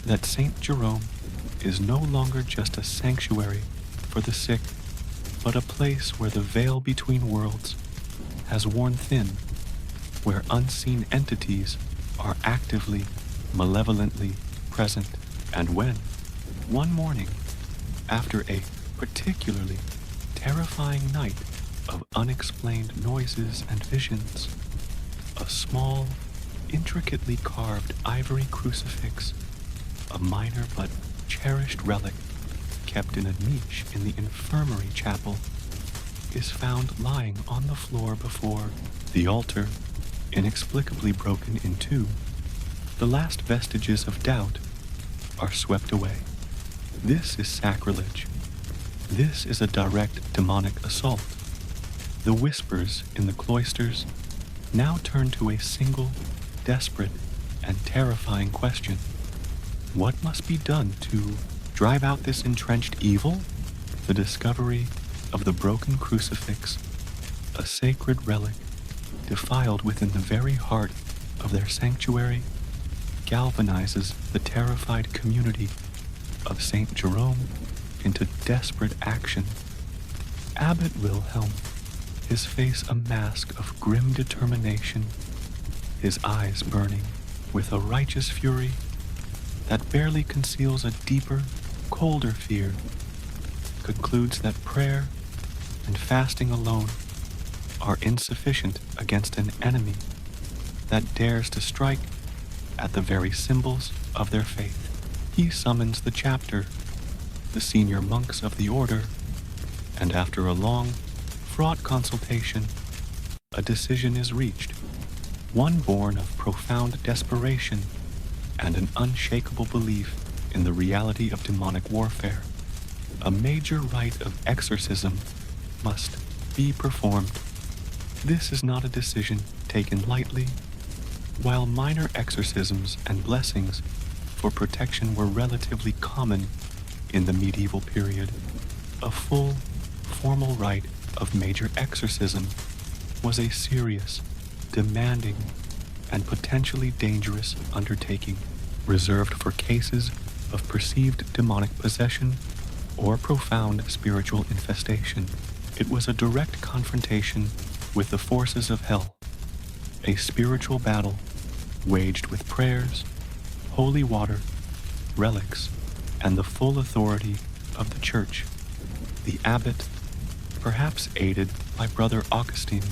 that Saint Jerome is no longer just a sanctuary for the sick, but a place where the veil between worlds has worn thin, where unseen entities are actively, malevolently present. And when, one morning, after a particularly terrifying night of unexplained noises and visions, a small, intricately carved ivory crucifix, a minor but cherished relic kept in a niche in the infirmary chapel, is found lying on the floor before the altar, inexplicably broken in two, the last vestiges of doubt are swept away. This is sacrilege. This is a direct demonic assault. The whispers in the cloisters now turn to a single, desperate, and terrifying question. What must be done to drive out this entrenched evil? The discovery of the broken crucifix, a sacred relic defiled within the very heart of their sanctuary, galvanizes the terrified community of St. Jerome into desperate action. Abbot Wilhelm, his face a mask of grim determination, his eyes burning with a righteous fury that barely conceals a deeper, colder fear, concludes that prayer and fasting alone are insufficient against an enemy that dares to strike at the very symbols of their faith. He summons the chapter, the senior monks of the order, and after a long, fraught consultation, a decision is reached, one born of profound desperation and an unshakable belief in the reality of demonic warfare. A major rite of exorcism must be performed. This is not a decision taken lightly. While minor exorcisms and blessings for protection were relatively common in the medieval period, a full, formal rite of major exorcism was a serious, demanding, and potentially dangerous undertaking, reserved for cases of perceived demonic possession or profound spiritual infestation. It was a direct confrontation with the forces of hell, a spiritual battle waged with prayers, holy water, relics, and the full authority of the Church. The abbot, perhaps aided by Brother Augustine,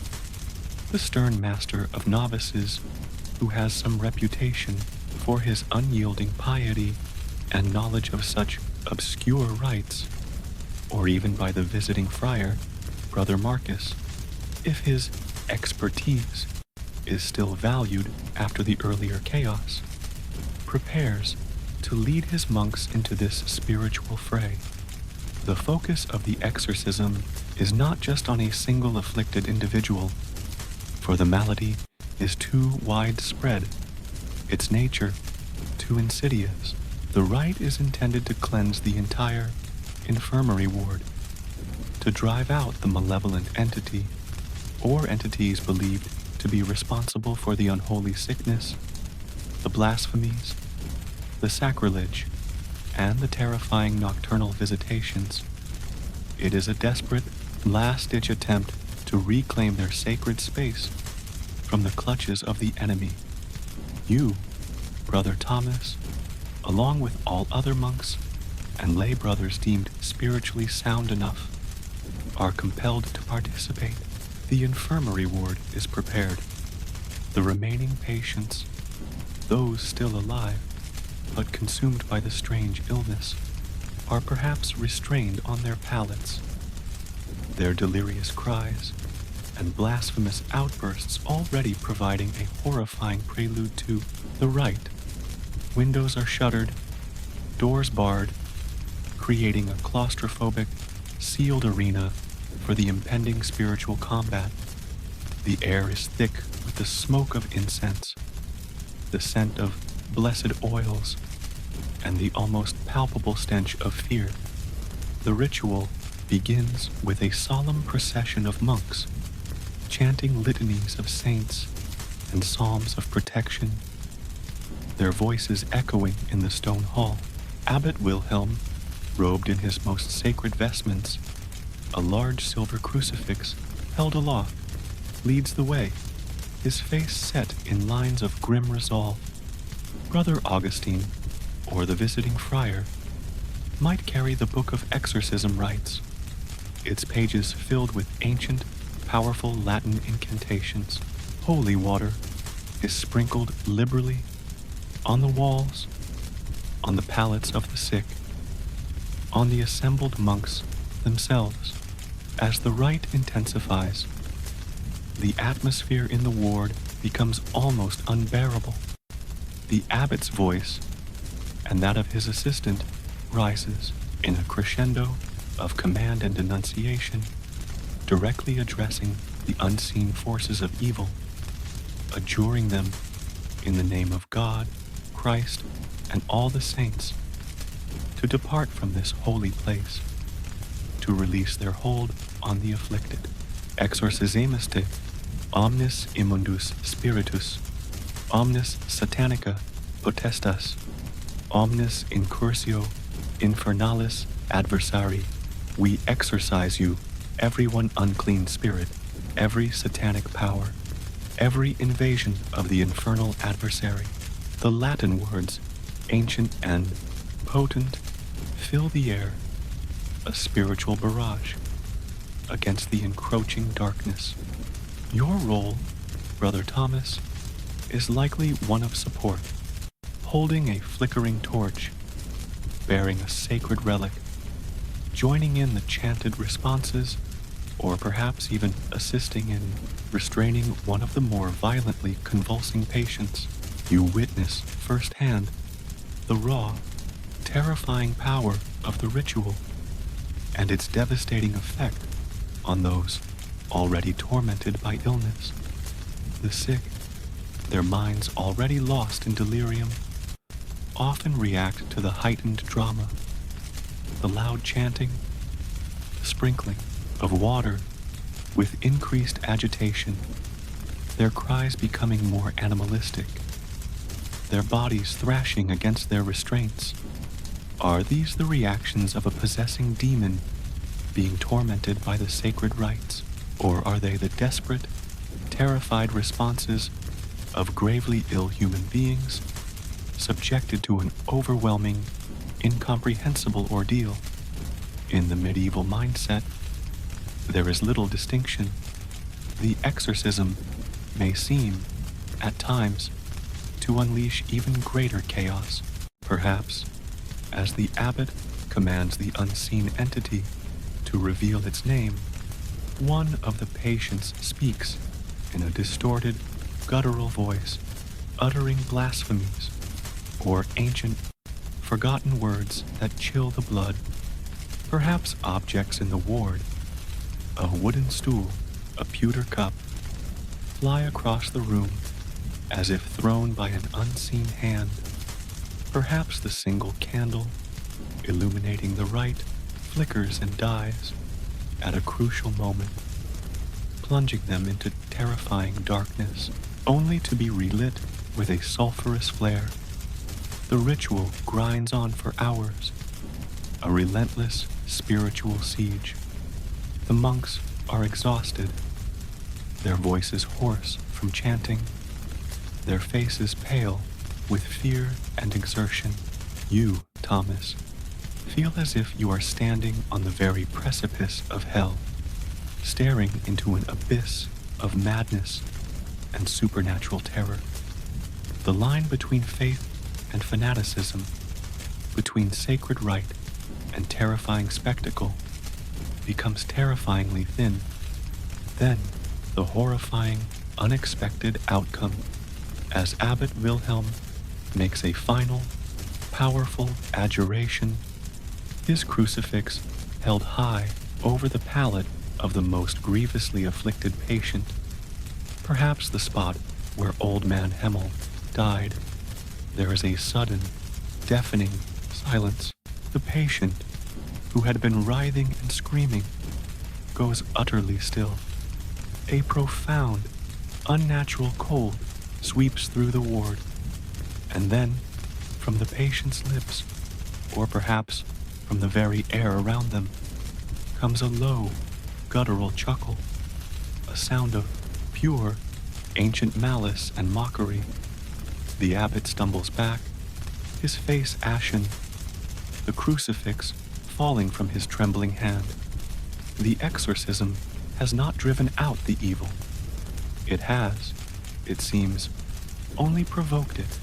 the stern master of novices who has some reputation for his unyielding piety and knowledge of such obscure rites, or even by the visiting friar, Brother Marcus, if his expertise is still valued after the earlier chaos, prepares to lead his monks into this spiritual fray. The focus of the exorcism is not just on a single afflicted individual, for the malady is too widespread, its nature too insidious. The rite is intended to cleanse the entire infirmary ward, to drive out the malevolent entity or entities believed to be responsible for the unholy sickness, the blasphemies, the sacrilege, and the terrifying nocturnal visitations. It is a desperate, last-ditch attempt to reclaim their sacred space from the clutches of the enemy. You, Brother Thomas, along with all other monks and lay brothers deemed spiritually sound enough, are compelled to participate. The infirmary ward is prepared. The remaining patients, those still alive but consumed by the strange illness, are perhaps restrained on their pallets. Their delirious cries and blasphemous outbursts already providing a horrifying prelude to the rite. Windows are shuttered, doors barred, creating a claustrophobic, sealed arena for the impending spiritual combat. The air is thick with the smoke of incense, the scent of blessed oils, and the almost palpable stench of fear. The ritual begins with a solemn procession of monks, chanting litanies of saints and psalms of protection, their voices echoing in the stone hall. Abbot Wilhelm, robed in his most sacred vestments, a large silver crucifix held aloft, leads the way, his face set in lines of grim resolve. Brother Augustine, or the visiting friar, might carry the book of exorcism rites, its pages filled with ancient, powerful Latin incantations. Holy water is sprinkled liberally on the walls, on the pallets of the sick, on the assembled monks themselves. As the rite intensifies, the atmosphere in the ward becomes almost unbearable. The abbot's voice and that of his assistant rises in a crescendo of command and denunciation, directly addressing the unseen forces of evil, adjuring them in the name of God, Christ, and all the saints to depart from this holy place, to release their hold on the afflicted. Exorcizemeste omnis immundus spiritus, omnis satanica potestas, omnis incursio infernalis adversari. We exorcise you, every one unclean spirit, every satanic power, every invasion of the infernal adversary. The Latin words, ancient and potent, fill the air, a spiritual barrage against the encroaching darkness. Your role, Brother Thomas, is likely one of support, holding a flickering torch, bearing a sacred relic, joining in the chanted responses, or perhaps even assisting in restraining one of the more violently convulsing patients. You witness firsthand the raw, terrifying power of the ritual and its devastating effect on those already tormented by illness. The sick, their minds already lost in delirium, often react to the heightened drama, the loud chanting, the sprinkling of water with increased agitation, their cries becoming more animalistic, their bodies thrashing against their restraints. Are these the reactions of a possessing demon being tormented by the sacred rites, or are they the desperate, terrified responses of gravely ill human beings subjected to an overwhelming, incomprehensible ordeal? In the medieval mindset, there is little distinction. The exorcism may seem, at times, to unleash even greater chaos, perhaps as the abbot commands the unseen entity to reveal its name. One of the patients speaks in a distorted, guttural voice, uttering blasphemies or ancient, forgotten words that chill the blood. Perhaps objects in the ward, a wooden stool, a pewter cup, fly across the room as if thrown by an unseen hand. Perhaps the single candle illuminating the rite flickers and dies at a crucial moment, plunging them into terrifying darkness, only to be relit with a sulphurous flare. The ritual grinds on for hours, a relentless spiritual siege. The monks are exhausted, their voices hoarse from chanting, their faces pale with fear and exertion. You, Thomas, feel as if you are standing on the very precipice of hell, staring into an abyss of madness and supernatural terror. The line between faith and fanaticism, between sacred rite and terrifying spectacle, becomes terrifyingly thin. Then, the horrifying, unexpected outcome, as Abbot Wilhelm makes a final, powerful adjuration, his crucifix held high over the pallet of the most grievously afflicted patient, perhaps the spot where old man Hemmel died. There is a sudden, deafening silence. The patient, who had been writhing and screaming, goes utterly still. A profound, unnatural cold sweeps through the ward, and then, from the patient's lips, or perhaps from the very air around them, comes a low, guttural chuckle, a sound of pure, ancient malice and mockery. The abbot stumbles back, his face ashen, the crucifix falling from his trembling hand. The exorcism has not driven out the evil. It has, it seems, only provoked it,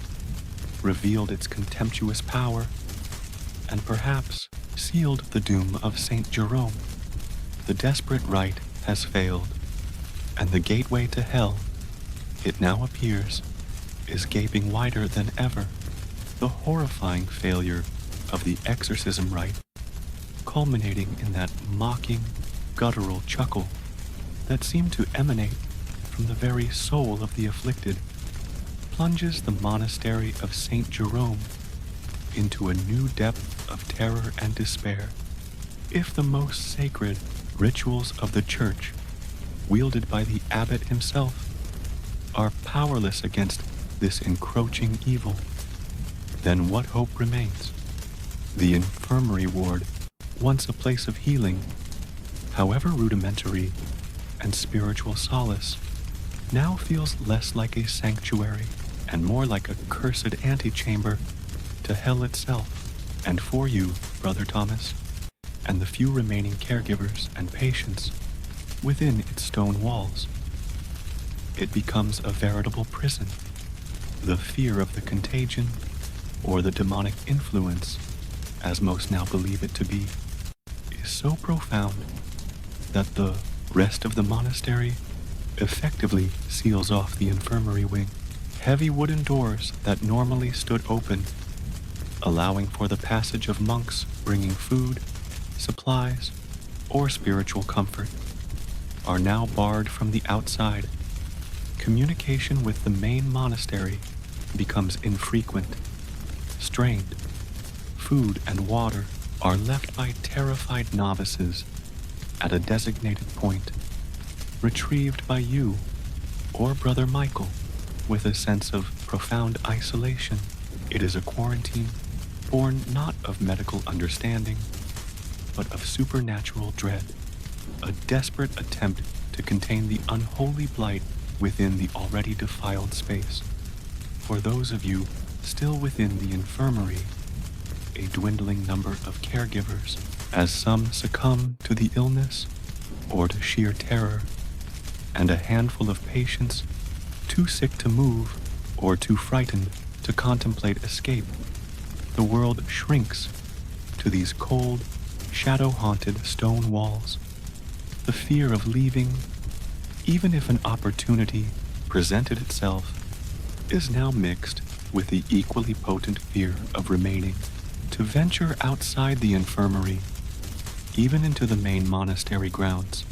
revealed its contemptuous power, and perhaps sealed the doom of Saint Jerome. The desperate rite has failed, and the gateway to hell it now appears, is gaping wider than ever. The horrifying failure of the exorcism rite, culminating in that mocking, guttural chuckle that seemed to emanate from the very soul of the afflicted, plunges the monastery of Saint Jerome into a new depth of terror and despair. If the most sacred rituals of the Church, wielded by the abbot himself, are powerless against this encroaching evil, then what hope remains? The infirmary ward, once a place of healing, however rudimentary, and spiritual solace, now feels less like a sanctuary and more like a cursed antechamber to hell itself. And for you, Brother Thomas, and the few remaining caregivers and patients within its stone walls, it becomes a veritable prison. The fear of the contagion, or the demonic influence, as most now believe it to be, is so profound that the rest of the monastery effectively seals off the infirmary wing. Heavy wooden doors that normally stood open, allowing for the passage of monks bringing food, supplies, or spiritual comfort, are now barred from the outside. Communication with the main monastery becomes infrequent, strained. Food and water are left by terrified novices at a designated point, retrieved by you or Brother Michael with a sense of profound isolation. It is a quarantine born not of medical understanding, but of supernatural dread, a desperate attempt to contain the unholy blight within the already defiled space. For those of you still within the infirmary, a dwindling number of caregivers, as some succumb to the illness or to sheer terror, and a handful of patients too sick to move or too frightened to contemplate escape, the world shrinks to these cold, shadow-haunted stone walls. The fear of leaving, even if an opportunity presented itself, is now mixed with the equally potent fear of remaining. To venture outside the infirmary, even into the main monastery grounds,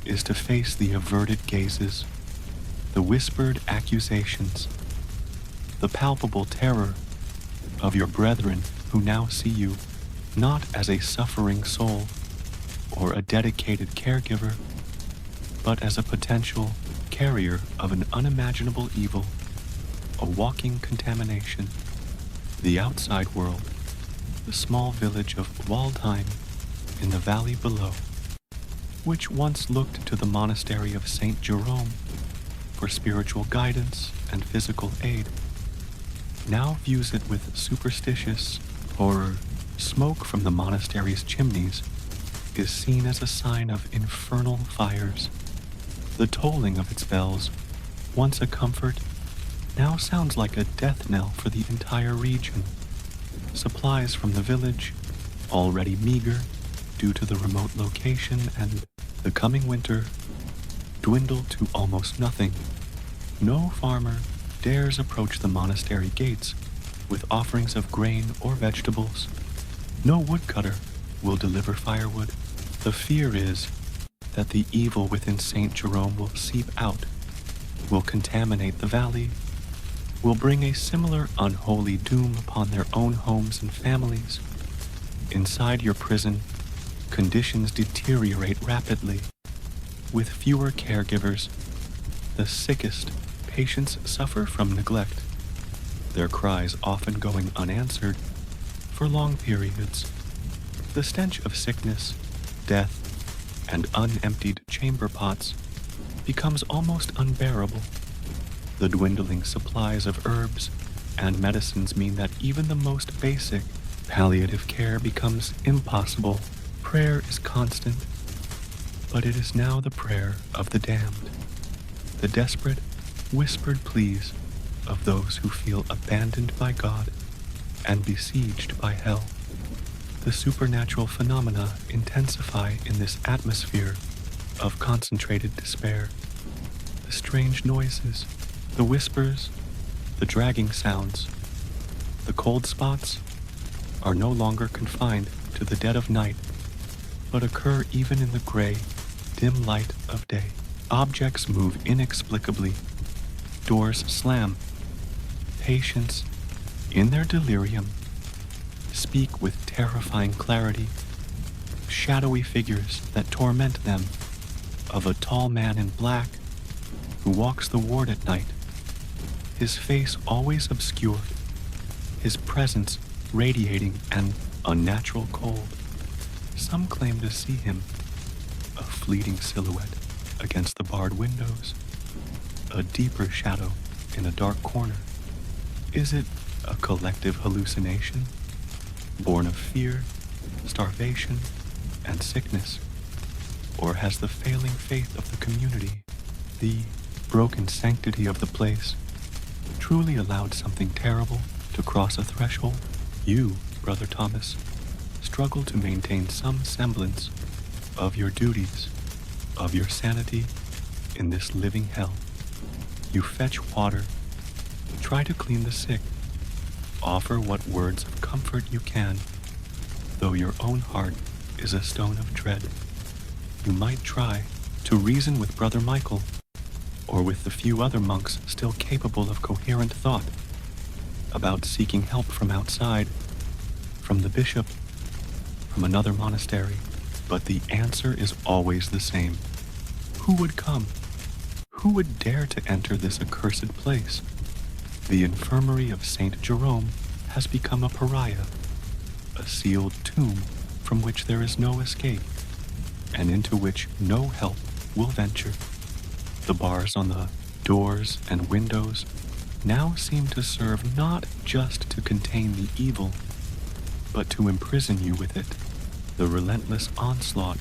is to face the averted gazes, the whispered accusations, the palpable terror of your brethren who now see you not as a suffering soul or a dedicated caregiver, but as a potential carrier of an unimaginable evil, a walking contamination. The outside world, the small village of Waldheim in the valley below, which once looked to the monastery of Saint Jerome for spiritual guidance and physical aid, now views it with superstitious horror. Smoke from the monastery's chimneys is seen as a sign of infernal fires. The tolling of its bells, once a comfort, now sounds like a death knell for the entire region. Supplies from the village, already meager due to the remote location and the coming winter, dwindle to almost nothing. No farmer dares approach the monastery gates with offerings of grain or vegetables. No woodcutter will deliver firewood. The fear is that the evil within Saint Jerome will seep out, will contaminate the valley, will bring a similar unholy doom upon their own homes and families. Inside your prison, conditions deteriorate rapidly. With fewer caregivers, the sickest patients suffer from neglect, their cries often going unanswered for long periods. The stench of sickness, death, and unemptied chamber pots becomes almost unbearable. The dwindling supplies of herbs and medicines mean that even the most basic palliative care becomes impossible. Prayer is constant, but it is now the prayer of the damned, the desperate, whispered pleas of those who feel abandoned by God and besieged by hell. The supernatural phenomena intensify in this atmosphere of concentrated despair. The strange noises, the whispers, the dragging sounds, the cold spots are no longer confined to the dead of night, but occur even in the gray, dim light of day. Objects move inexplicably, doors slam, patients, in their delirium, speak with terrifying clarity, shadowy figures that torment them, of a tall man in black who walks the ward at night, his face always obscured, his presence radiating an unnatural cold. Some claim to see him, a fleeting silhouette against the barred windows, a deeper shadow in a dark corner. Is it a collective hallucination, born of fear, starvation, and sickness? Or has the failing faith of the community, the broken sanctity of the place, truly allowed something terrible to cross a threshold? You, Brother Thomas, struggle to maintain some semblance of your duties, of your sanity in this living hell. You fetch water, try to clean the sick, offer what words of comfort you can, though your own heart is a stone of dread. You might try to reason with Brother Michael, or with the few other monks still capable of coherent thought, about seeking help from outside, from the bishop, from another monastery, but the answer is always the same. Who would come? Who would dare to enter this accursed place? The infirmary of Saint Jerome has become a pariah, a sealed tomb from which there is no escape, and into which no help will venture. The bars on the doors and windows now seem to serve not just to contain the evil, but to imprison you with it. The relentless onslaught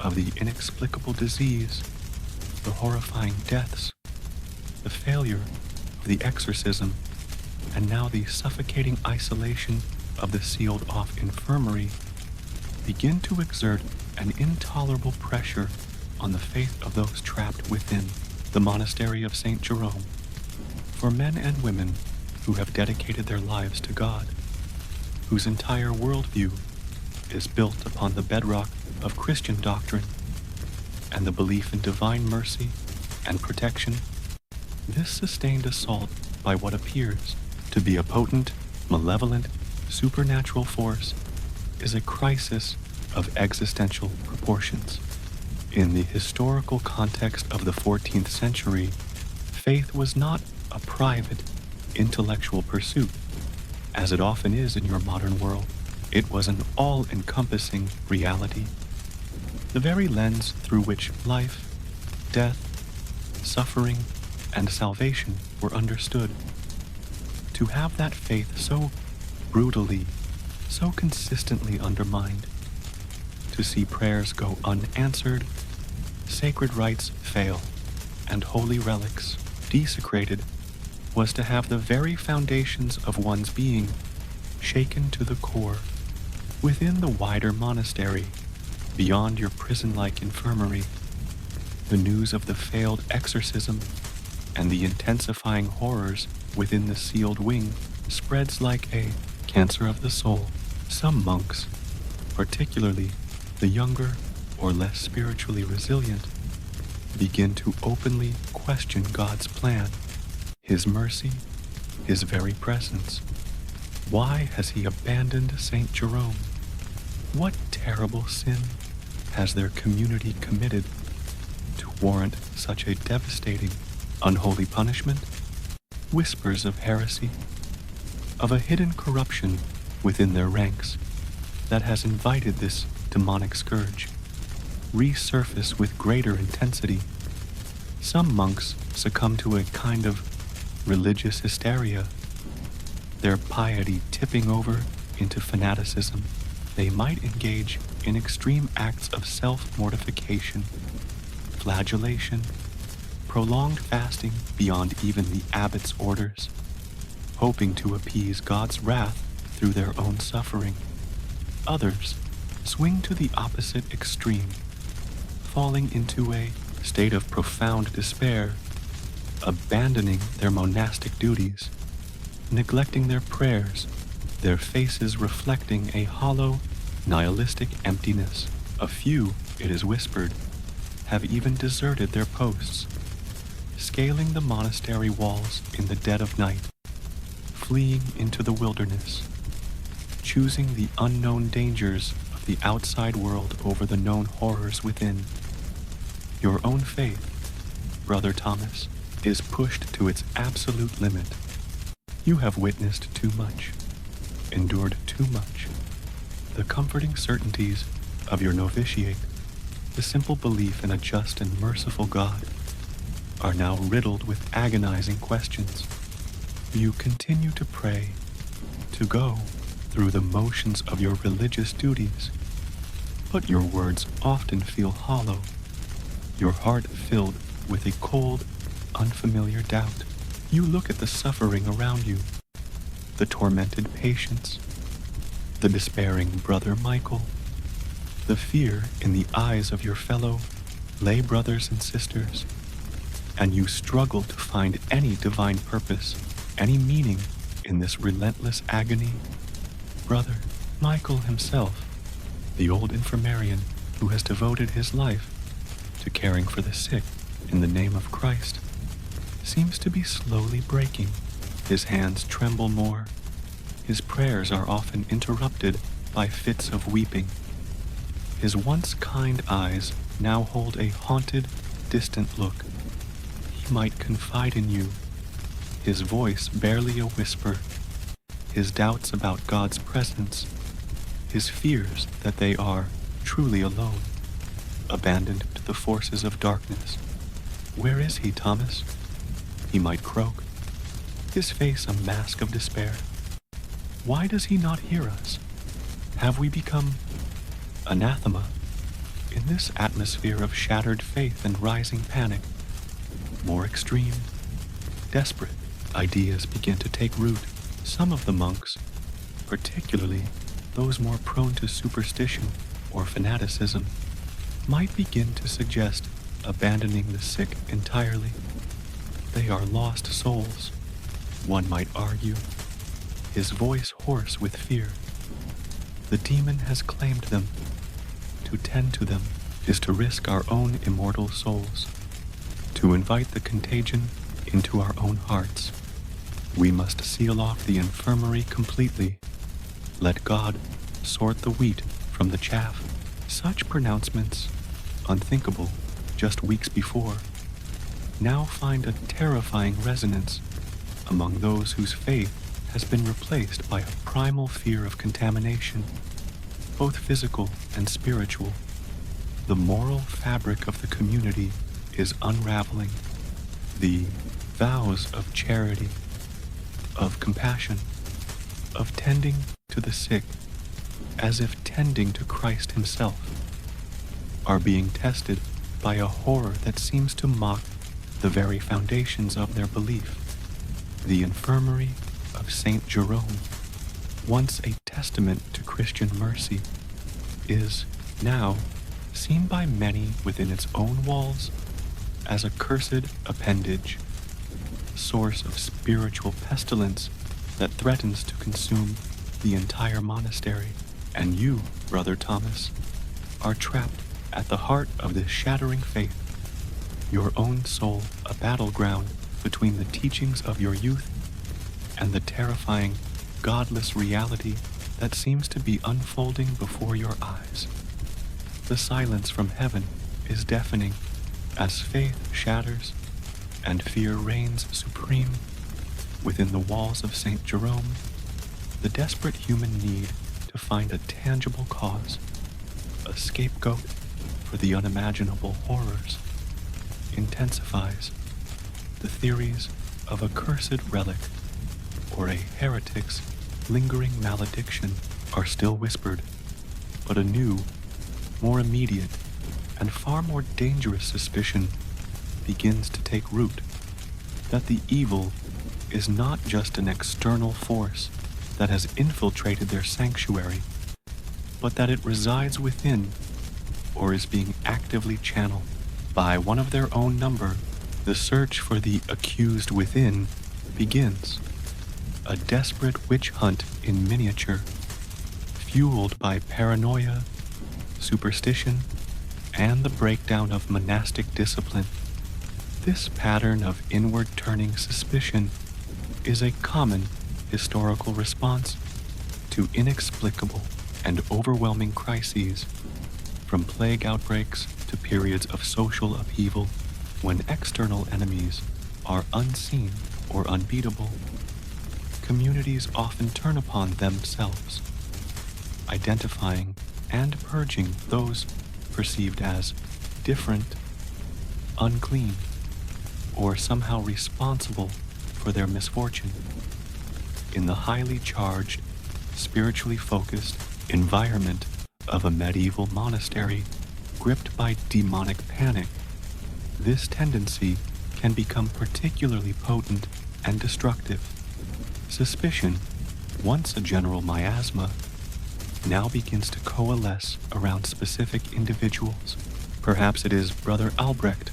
of the inexplicable disease, the horrifying deaths, the failure of the exorcism, and now the suffocating isolation of the sealed-off infirmary begin to exert an intolerable pressure on the faith of those trapped within the monastery of St. Jerome. For men and women who have dedicated their lives to God, whose entire worldview is built upon the bedrock of Christian doctrine and the belief in divine mercy and protection, this sustained assault by what appears to be a potent, malevolent, supernatural force is a crisis of existential proportions. In the historical context of the 14th century, faith was not a private, intellectual pursuit, as it often is in your modern world. It was an all-encompassing reality, the very lens through which life, death, suffering, and salvation were understood. To have that faith so brutally, so consistently undermined, to see prayers go unanswered, sacred rites fail, and holy relics desecrated, was to have the very foundations of one's being shaken to the core. Within the wider monastery, beyond your prison-like infirmary, the news of the failed exorcism and the intensifying horrors within the sealed wing spreads like a cancer of the soul. Some monks, particularly the younger or less spiritually resilient, begin to openly question God's plan, His mercy, His very presence. Why has He abandoned St. Jerome? What terrible sin has their community committed to warrant such a devastating, unholy punishment? Whispers of heresy, of a hidden corruption within their ranks that has invited this demonic scourge, resurface with greater intensity. Some monks succumb to a kind of religious hysteria, their piety tipping over into fanaticism. They might engage in extreme acts of self-mortification, flagellation, prolonged fasting beyond even the abbot's orders, hoping to appease God's wrath through their own suffering. Others swing to the opposite extreme, falling into a state of profound despair abandoning their monastic duties, neglecting their prayers, their faces reflecting a hollow, nihilistic emptiness. A few, it is whispered, have even deserted their posts, scaling the monastery walls in the dead of night, fleeing into the wilderness, choosing the unknown dangers of the outside world over the known horrors within. Your own faith, Brother Thomas, is pushed to its absolute limit. You have witnessed too much, endured too much. The comforting certainties of your novitiate, the simple belief in a just and merciful God, are now riddled with agonizing questions. You continue to pray, to go through the motions of your religious duties, but your words often feel hollow, your heart filled with a cold, unfamiliar doubt. You look at the suffering around you, the tormented patients, the despairing Brother Michael, the fear in the eyes of your fellow lay brothers and sisters, and you struggle to find any divine purpose, any meaning in this relentless agony. Brother Michael himself, the old infirmarian who has devoted his life to caring for the sick in the name of Christ, seems to be slowly breaking. His hands tremble more. His prayers are often interrupted by fits of weeping. His once kind eyes now hold a haunted, distant look. He might confide in you, his voice barely a whisper, his doubts about God's presence, his fears that they are truly alone, abandoned to the forces of darkness. Where is he, Thomas? He might croak, his face a mask of despair. Why does he not hear us? Have we become anathema in this atmosphere of shattered faith and rising panic? More extreme, desperate ideas begin to take root. Some of the monks, particularly those more prone to superstition or fanaticism, might begin to suggest abandoning the sick entirely. They are lost souls, one might argue, his voice hoarse with fear. The demon has claimed them. To tend to them is to risk our own immortal souls, to invite the contagion into our own hearts. We must seal off the infirmary completely. Let God sort the wheat from the chaff. Such pronouncements, unthinkable just weeks before, now find a terrifying resonance among those whose faith has been replaced by a primal fear of contamination, both physical and spiritual. The moral fabric of the community is unraveling. The vows of charity, of compassion, of tending to the sick, as if tending to Christ himself, are being tested by a horror that seems to mock the very foundations of their belief. The infirmary of Saint Jerome, once a testament to Christian mercy, is now seen by many within its own walls as a cursed appendage, source of spiritual pestilence that threatens to consume the entire monastery. And you, Brother Thomas, are trapped at the heart of this shattering faith, your own soul a battleground between the teachings of your youth and the terrifying, godless reality that seems to be unfolding before your eyes. The silence from heaven is deafening as faith shatters and fear reigns supreme within the walls of St. Jerome. The desperate human need to find a tangible cause, a scapegoat for the unimaginable horrors, intensifies. The theories of a cursed relic or a heretic's lingering malediction are still whispered, but a new, more immediate, and far more dangerous suspicion begins to take root, that the evil is not just an external force that has infiltrated their sanctuary, but that it resides within or is being actively channeled by one of their own number The search for the accused within begins, a desperate witch hunt in miniature, fueled by paranoia, superstition, and the breakdown of monastic discipline. This pattern of inward-turning suspicion is a common historical response to inexplicable and overwhelming crises, from plague outbreaks to periods of social upheaval when external enemies are unseen or unbeatable. Communities often turn upon themselves, identifying and purging those perceived as different, unclean, or somehow responsible for their misfortune. In the highly charged, spiritually focused environment of a medieval monastery gripped by demonic panic, this tendency can become particularly potent and destructive. Suspicion, once a general miasma, now begins to coalesce around specific individuals. Perhaps it is Brother Albrecht,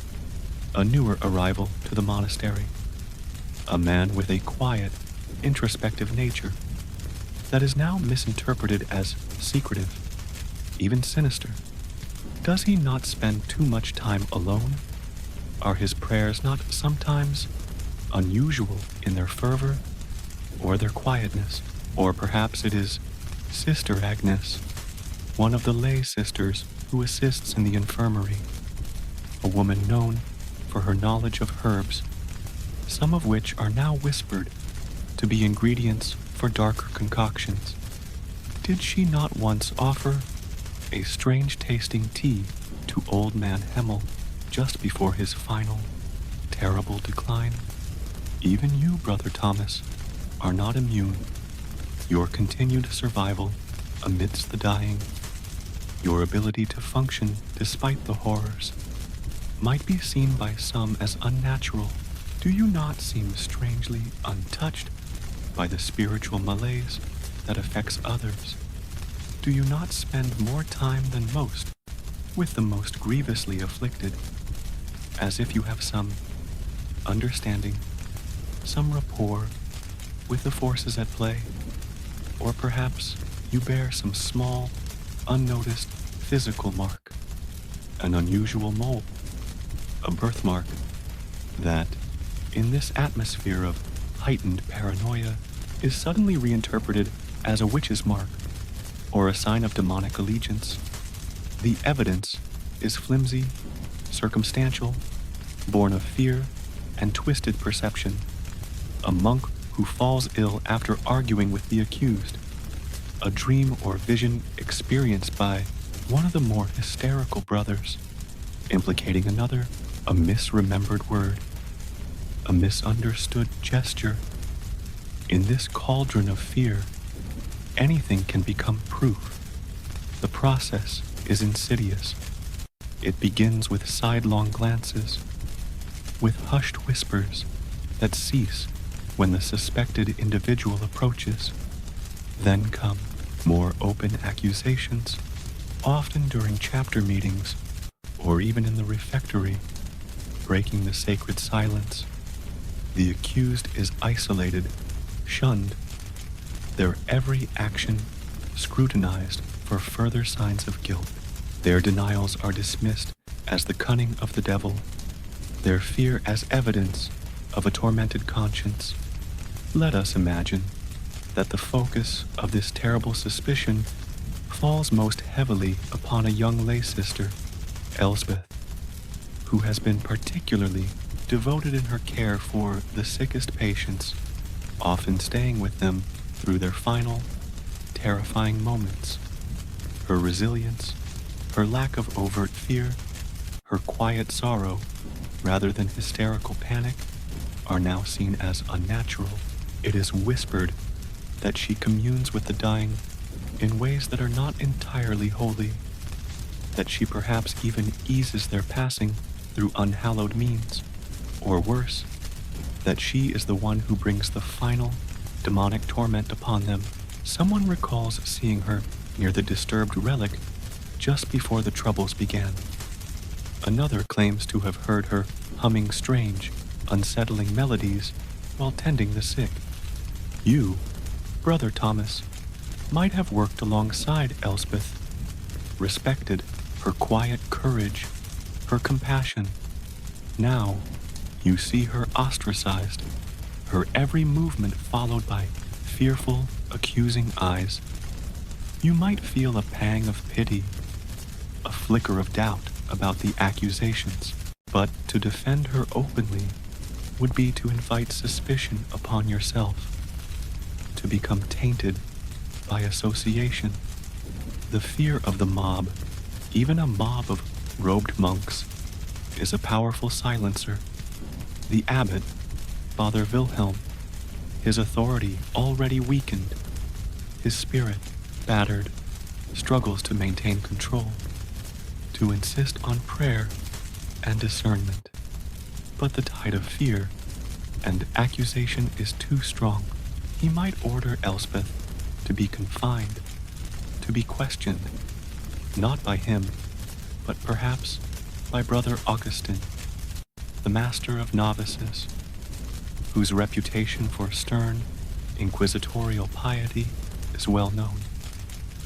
a newer arrival to the monastery, a man with a quiet, introspective nature that is now misinterpreted as secretive, even sinister. Does he not spend too much time alone? Are his prayers not sometimes unusual in their fervor or their quietness? Or perhaps it is Sister Agnes, one of the lay sisters who assists in the infirmary, a woman known for her knowledge of herbs, some of which are now whispered to be ingredients for darker concoctions. Did she not once offer a strange-tasting tea to old man Hemmel just before his final, terrible decline? Even you, Brother Thomas, are not immune. Your continued survival amidst the dying, your ability to function despite the horrors, might be seen by some as unnatural. Do you not seem strangely untouched by the spiritual malaise that affects others? Do you not spend more time than most with the most grievously afflicted, as if you have some understanding, some rapport with the forces at play? Or perhaps you bear some small, unnoticed physical mark, an unusual mole, a birthmark that, in this atmosphere of heightened paranoia, is suddenly reinterpreted as a witch's mark or a sign of demonic allegiance. The evidence is flimsy, circumstantial, born of fear and twisted perception. A monk who falls ill after arguing with the accused, a dream or vision experienced by one of the more hysterical brothers, implicating another, a misremembered word, a misunderstood gesture. In this cauldron of fear, anything can become proof. The process is insidious. It begins with sidelong glances, with hushed whispers that cease when the suspected individual approaches. Then come more open accusations, often during chapter meetings or even in the refectory, breaking the sacred silence. The accused is isolated, shunned, their every action scrutinized for further signs of guilt. Their denials are dismissed as the cunning of the devil, their fear as evidence of a tormented conscience. Let us imagine that the focus of this terrible suspicion falls most heavily upon a young lay sister, Elsbeth, who has been particularly devoted in her care for the sickest patients, often staying with them through their final, terrifying moments. Her resilience, her lack of overt fear, her quiet sorrow, rather than hysterical panic, are now seen as unnatural. It is whispered that she communes with the dying in ways that are not entirely holy, that she perhaps even eases their passing through unhallowed means, or worse, that she is the one who brings the final demonic torment upon them. Someone recalls seeing her near the disturbed relic just before the troubles began. Another claims to have heard her humming strange, unsettling melodies while tending the sick. You, Brother Thomas, might have worked alongside Elspeth, respected her quiet courage, her compassion. Now, you see her ostracized, her every movement followed by fearful, accusing eyes. You might feel a pang of pity, a flicker of doubt about the accusations, but to defend her openly would be to invite suspicion upon yourself, to become tainted by association. The fear of the mob, even a mob of robed monks, is a powerful silencer. The abbot, Father Wilhelm, his authority already weakened, his spirit battered, struggles to maintain control, to insist on prayer and discernment. But the tide of fear and accusation is too strong. He might order Elspeth to be confined, to be questioned, not by him, but perhaps by Brother Augustin, the master of novices, whose reputation for stern, inquisitorial piety is well known.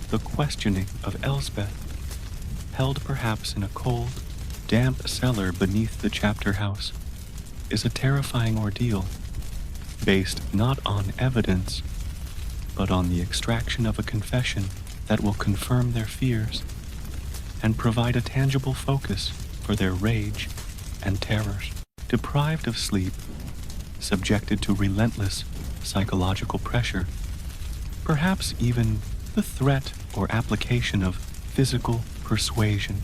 The questioning of Elspeth, held perhaps in a cold, damp cellar beneath the chapter house, is a terrifying ordeal, based not on evidence, but on the extraction of a confession that will confirm their fears and provide a tangible focus for their rage and terrors. Deprived of sleep, subjected to relentless psychological pressure, perhaps even the threat or application of physical persuasion,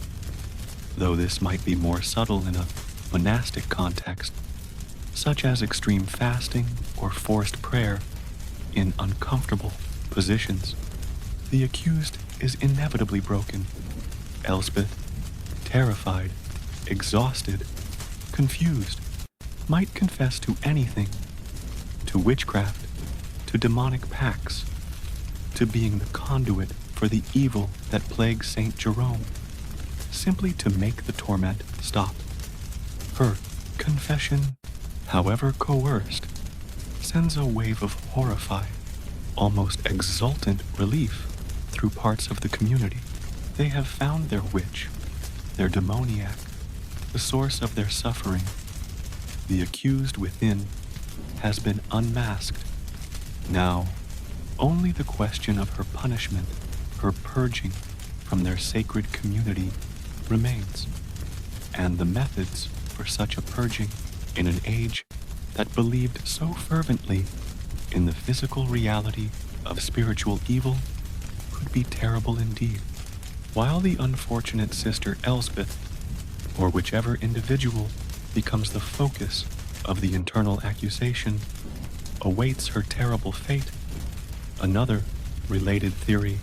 though this might be more subtle in a monastic context, such as extreme fasting or forced prayer in uncomfortable positions. The accused is inevitably broken. Elspeth, terrified, exhausted, confused, might confess to anything, to witchcraft, to demonic pacts, to being the conduit for the evil that plagues Saint Jerome, simply to make the torment stop. Her confession, however coerced, sends a wave of horrified, almost exultant relief through parts of the community. They have found their witch, their demoniac, the source of their suffering. The accused within has been unmasked. Now, only the question of her punishment, her purging from their sacred community, remains, and the methods for such a purging in an age that believed so fervently in the physical reality of spiritual evil could be terrible indeed. While the unfortunate Sister Elspeth, or whichever individual becomes the focus of the internal accusation, awaits her terrible fate, another related theory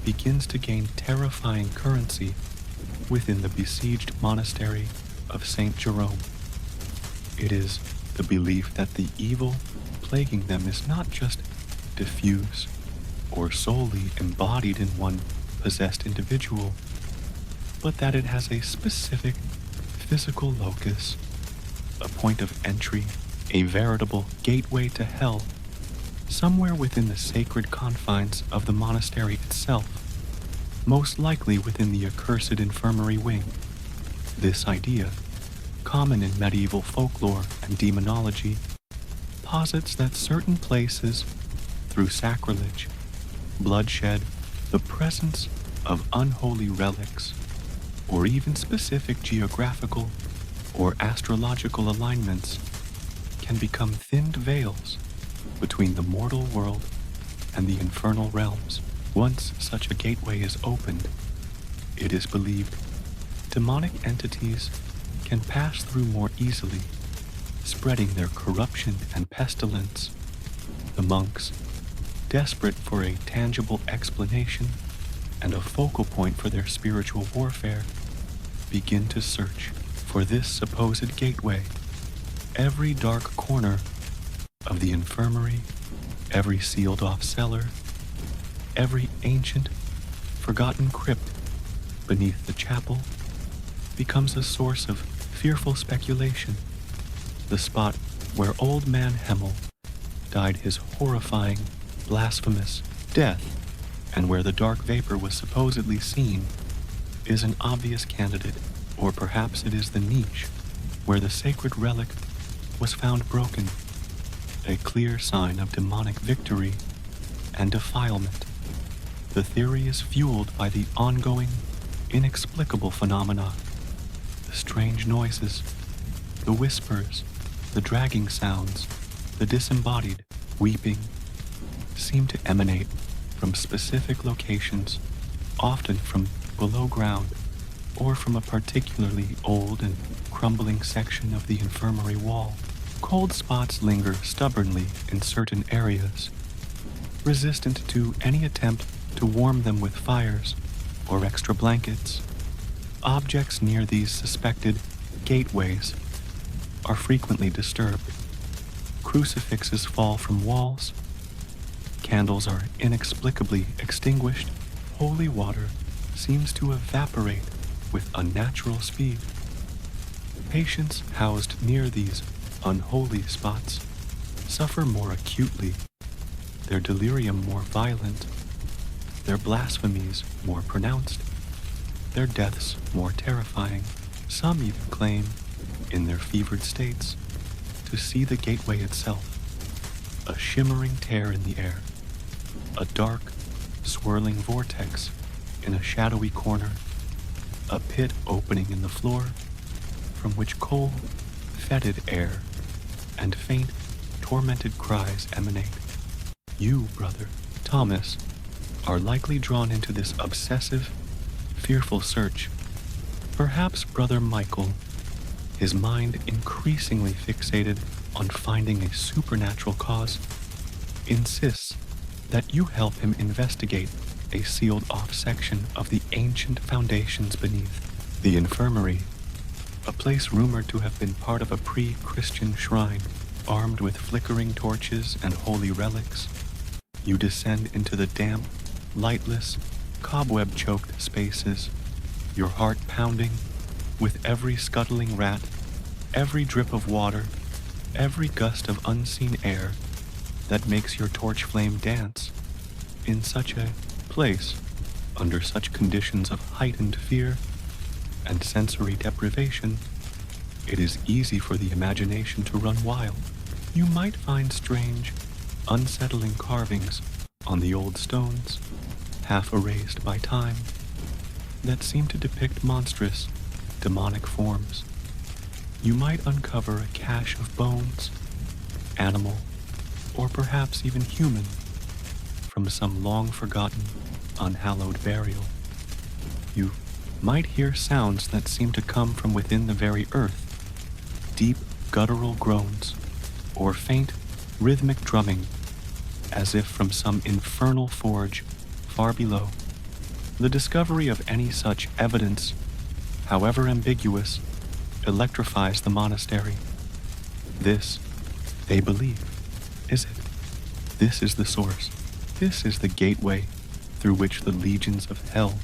begins to gain terrifying currency within the besieged monastery of Saint Jerome. It is the belief that the evil plaguing them is not just diffuse or solely embodied in one possessed individual, but that it has a specific physical locus, a point of entry, a veritable gateway to hell, somewhere within the sacred confines of the monastery itself, most likely within the accursed infirmary wing. This idea, common in medieval folklore and demonology, posits that certain places, through sacrilege, bloodshed, the presence of unholy relics, or even specific geographical or astrological alignments, can become thinned veils between the mortal world and the infernal realms. Once such a gateway is opened, it is believed demonic entities can pass through more easily, spreading their corruption and pestilence. The monks, desperate for a tangible explanation and a focal point for their spiritual warfare, begin to search for this supposed gateway. Every dark corner of the infirmary, every sealed-off cellar, every ancient, forgotten crypt beneath the chapel becomes a source of fearful speculation, the spot where old man Hemmel died his horrifying, blasphemous death, and where the dark vapor was supposedly seen, is an obvious candidate, or perhaps it is the niche where the sacred relic was found broken, a clear sign of demonic victory and defilement. The theory is fueled by the ongoing, inexplicable phenomena, the strange noises, the whispers, the dragging sounds, the disembodied weeping, seem to emanate from specific locations, often from below ground or from a particularly old and crumbling section of the infirmary wall. Cold spots linger stubbornly in certain areas, resistant to any attempt to warm them with fires or extra blankets. Objects near these suspected gateways are frequently disturbed. Crucifixes fall from walls. Candles are inexplicably extinguished. Holy water seems to evaporate with unnatural speed. Patients housed near these unholy spots suffer more acutely, their delirium more violent, their blasphemies more pronounced, their deaths more terrifying. Some even claim, in their fevered states, to see the gateway itself, a shimmering tear in the air, a dark, swirling vortex in a shadowy corner, a pit opening in the floor from which cold, fetid air and faint, tormented cries emanate. You, Brother Thomas, are likely drawn into this obsessive, fearful search. Perhaps Brother Michael, his mind increasingly fixated on finding a supernatural cause, insists that you help him investigate a sealed-off section of the ancient foundations beneath the infirmary, a place rumored to have been part of a pre-Christian shrine. Armed with flickering torches and holy relics, you descend into the damp, lightless, cobweb-choked spaces, your heart pounding with every scuttling rat, every drip of water, every gust of unseen air that makes your torch flame dance. In such a place, under such conditions of heightened fear and sensory deprivation, it is easy for the imagination to run wild. You might find strange, unsettling carvings on the old stones, half erased by time, that seem to depict monstrous, demonic forms. You might uncover a cache of bones, animal, or perhaps even human, from some long-forgotten, unhallowed burial. You might hear sounds that seem to come from within the very earth, deep guttural groans, or faint, rhythmic drumming, as if from some infernal forge far below. The discovery of any such evidence, however ambiguous, electrifies the monastery. This, they believe, is it. This is the source. This is the gateway through which the legions of hell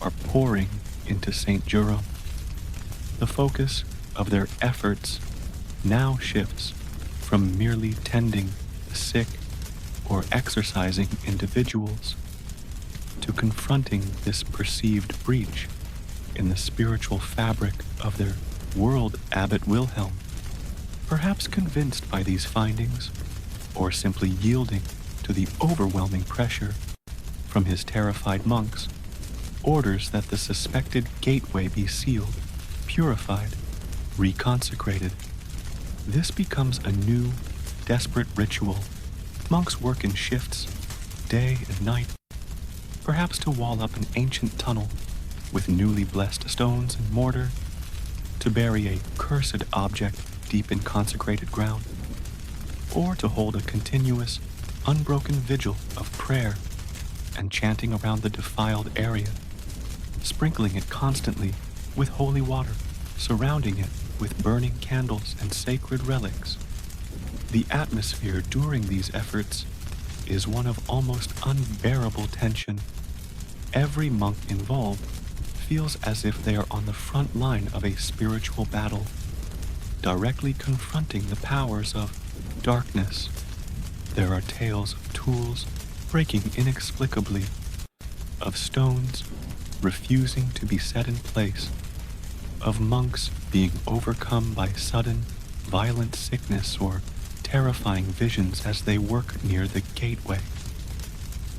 are pouring into St. Jerome. The focus of their efforts now shifts from merely tending the sick or exorcising individuals to confronting this perceived breach in the spiritual fabric of their world. Abbot Wilhelm, perhaps convinced by these findings, or simply yielding to the overwhelming pressure from his terrified monks, orders that the suspected gateway be sealed, purified, reconsecrated. This becomes a new, desperate ritual. Monks work in shifts, day and night, perhaps to wall up an ancient tunnel with newly blessed stones and mortar, to bury a cursed object deep in consecrated ground, or to hold a continuous, unbroken vigil of prayer and chanting around the defiled area, sprinkling it constantly with holy water, surrounding it with burning candles and sacred relics. The atmosphere during these efforts is one of almost unbearable tension. Every monk involved feels as if they are on the front line of a spiritual battle, directly confronting the powers of darkness. There are tales of tools breaking inexplicably, of stones refusing to be set in place, of monks being overcome by sudden, violent sickness or terrifying visions as they work near the gateway.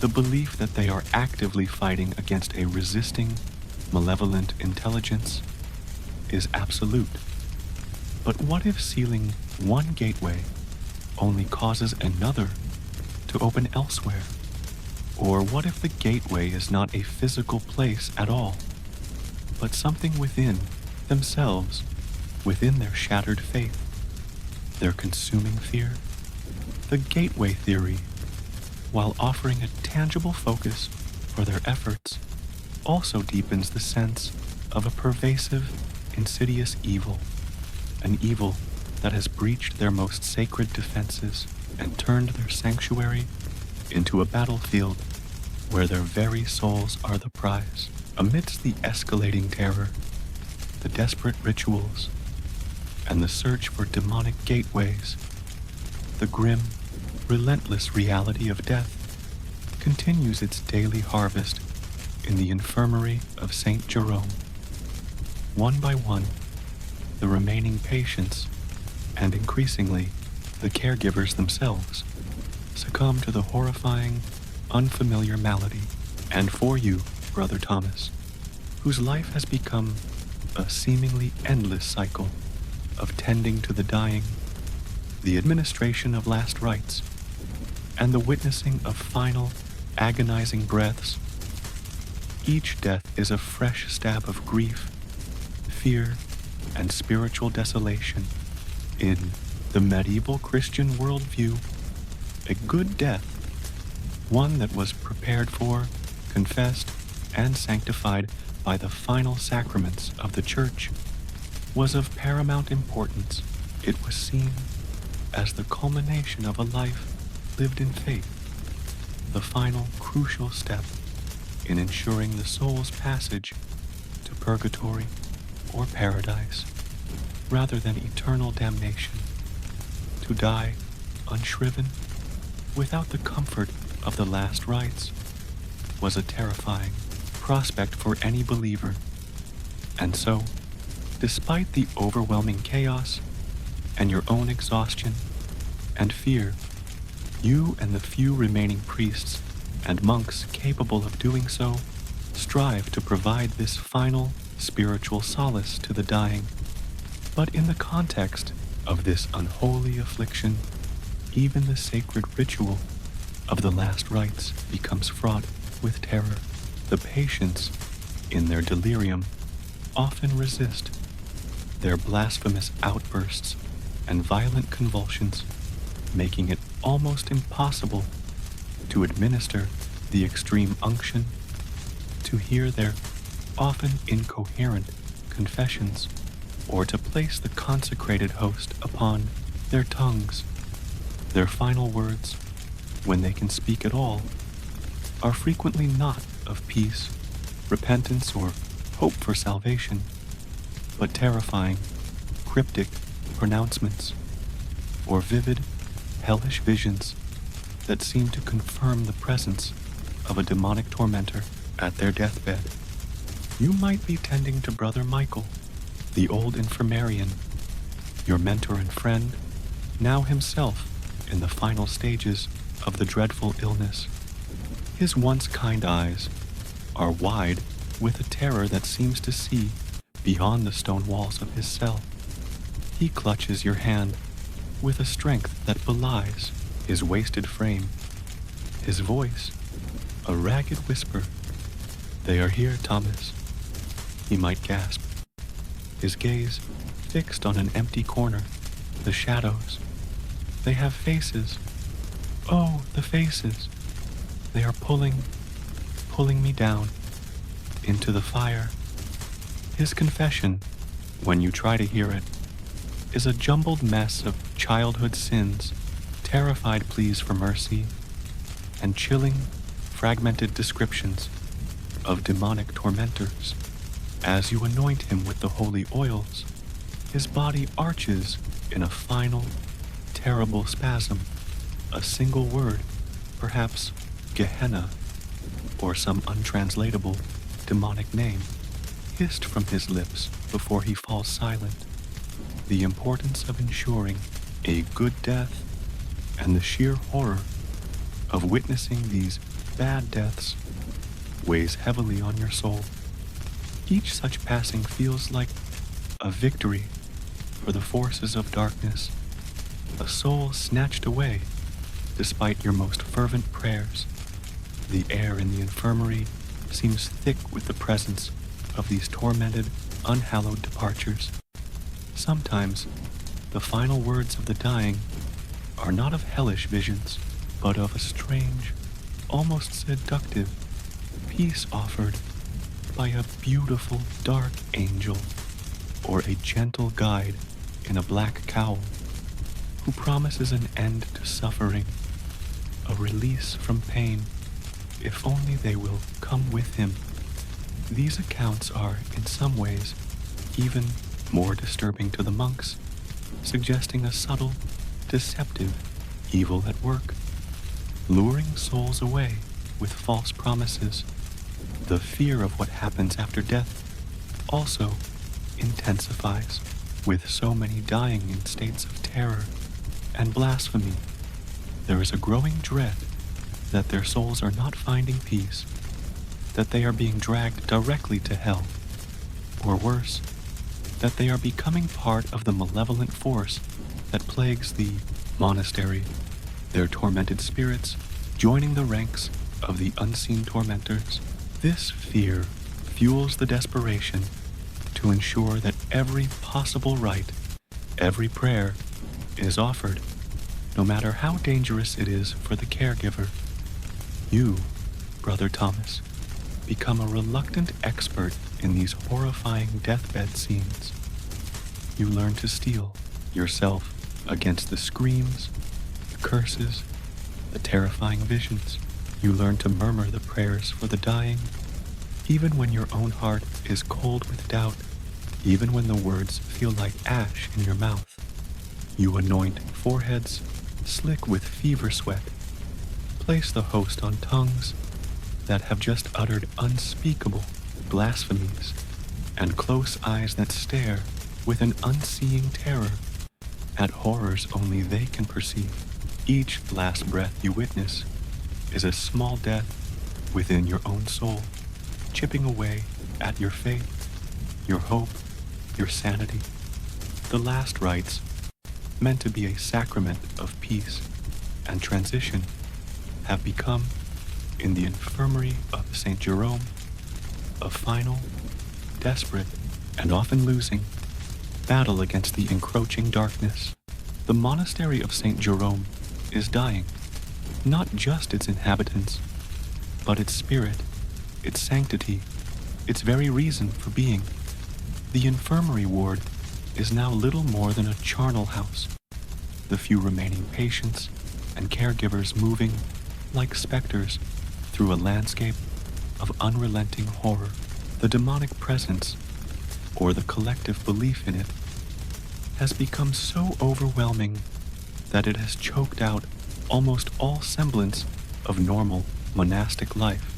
The belief that they are actively fighting against a resisting, malevolent intelligence is absolute. But what if sealing one gateway only causes another to open elsewhere? Or what if the gateway is not a physical place at all, but something within themselves, within their shattered faith, their consuming fear? The gateway theory, while offering a tangible focus for their efforts, also deepens the sense of a pervasive, insidious evil, an evil that has breached their most sacred defenses and turned their sanctuary into a battlefield where their very souls are the prize. Amidst the escalating terror, the desperate rituals, and the search for demonic gateways, the grim, relentless reality of death continues its daily harvest in the infirmary of St. Jerome. One by one, the remaining patients, and increasingly the caregivers themselves, succumb to the horrifying, unfamiliar malady. And for you, Brother Thomas, whose life has become a seemingly endless cycle of tending to the dying, the administration of last rites, and the witnessing of final, agonizing breaths, each death is a fresh stab of grief, fear, and spiritual desolation. In the medieval Christian worldview, a good death, one that was prepared for, confessed, and sanctified by the final sacraments of the Church, was of paramount importance. It was seen as the culmination of a life lived in faith, the final crucial step in ensuring the soul's passage to purgatory or paradise, rather than eternal damnation. To die unshriven, without the comfort of the last rites, was a terrifying prospect for any believer. And so, despite the overwhelming chaos and your own exhaustion and fear, you and the few remaining priests and monks capable of doing so strive to provide this final spiritual solace to the dying. But in the context of this unholy affliction, even the sacred ritual of the last rites becomes fraught with terror. The patients, in their delirium, often resist. Their blasphemous outbursts and violent convulsions making it almost impossible to administer the extreme unction, to hear their often incoherent confessions, or to place the consecrated host upon their tongues. Their final words, when they can speak at all, are frequently not of peace, repentance, or hope for salvation, but terrifying, cryptic pronouncements, or vivid, hellish visions that seem to confirm the presence of a demonic tormentor at their deathbed. You might be tending to Brother Michael, the old infirmarian, your mentor and friend, now himself in the final stages of the dreadful illness. His once kind eyes are wide with a terror that seems to see beyond the stone walls of his cell. He clutches your hand with a strength that belies his wasted frame. His voice, a ragged whisper. "They are here, Thomas," he might gasp. His gaze fixed on an empty corner, the shadows. "They have faces. Oh, the faces. They are pulling me down into the fire." His confession, when you try to hear it, is a jumbled mess of childhood sins, terrified pleas for mercy, and chilling, fragmented descriptions of demonic tormentors. As you anoint him with the holy oils, his body arches in a final, terrible spasm. A single word, perhaps Gehenna, or some untranslatable demonic name, hissed from his lips before he falls silent. The importance of ensuring a good death and the sheer horror of witnessing these bad deaths weighs heavily on your soul. Each such passing feels like a victory for the forces of darkness, a soul snatched away despite your most fervent prayers. The air in the infirmary seems thick with the presence of these tormented, unhallowed departures. Sometimes, the final words of the dying are not of hellish visions, but of a strange, almost seductive peace offered by a beautiful dark angel or a gentle guide in a black cowl who promises an end to suffering, a release from pain, if only they will come with him. These accounts are, in some ways, even more disturbing to the monks, suggesting a subtle, deceptive evil at work, luring souls away with false promises. The fear of what happens after death also intensifies, with so many dying in states of terror and blasphemy. There is a growing dread that their souls are not finding peace, that they are being dragged directly to hell, or worse, that they are becoming part of the malevolent force that plagues the monastery, their tormented spirits joining the ranks of the unseen tormentors. This fear fuels the desperation to ensure that every possible rite, every prayer, is offered, no matter how dangerous it is for the caregiver. You, Brother Thomas, become a reluctant expert in these horrifying deathbed scenes. You learn to steel yourself against the screams, the curses, the terrifying visions. You learn to murmur the prayers for the dying, even when your own heart is cold with doubt, even when the words feel like ash in your mouth. You anoint foreheads slick with fever sweat, place the host on tongues that have just uttered unspeakable blasphemies, and close eyes that stare with an unseeing terror at horrors only they can perceive. Each last breath you witness is a small death within your own soul, chipping away at your faith, your hope, your sanity. The last rites, meant to be a sacrament of peace and transition, have become, in the infirmary of St. Jerome, a final, desperate, and often losing battle against the encroaching darkness. The monastery of St. Jerome is dying, not just its inhabitants, but its spirit, its sanctity, its very reason for being. The infirmary ward is now little more than a charnel house, the few remaining patients and caregivers moving like specters through a landscape of unrelenting horror. The demonic presence, or the collective belief in it, has become so overwhelming that it has choked out almost all semblance of normal monastic life.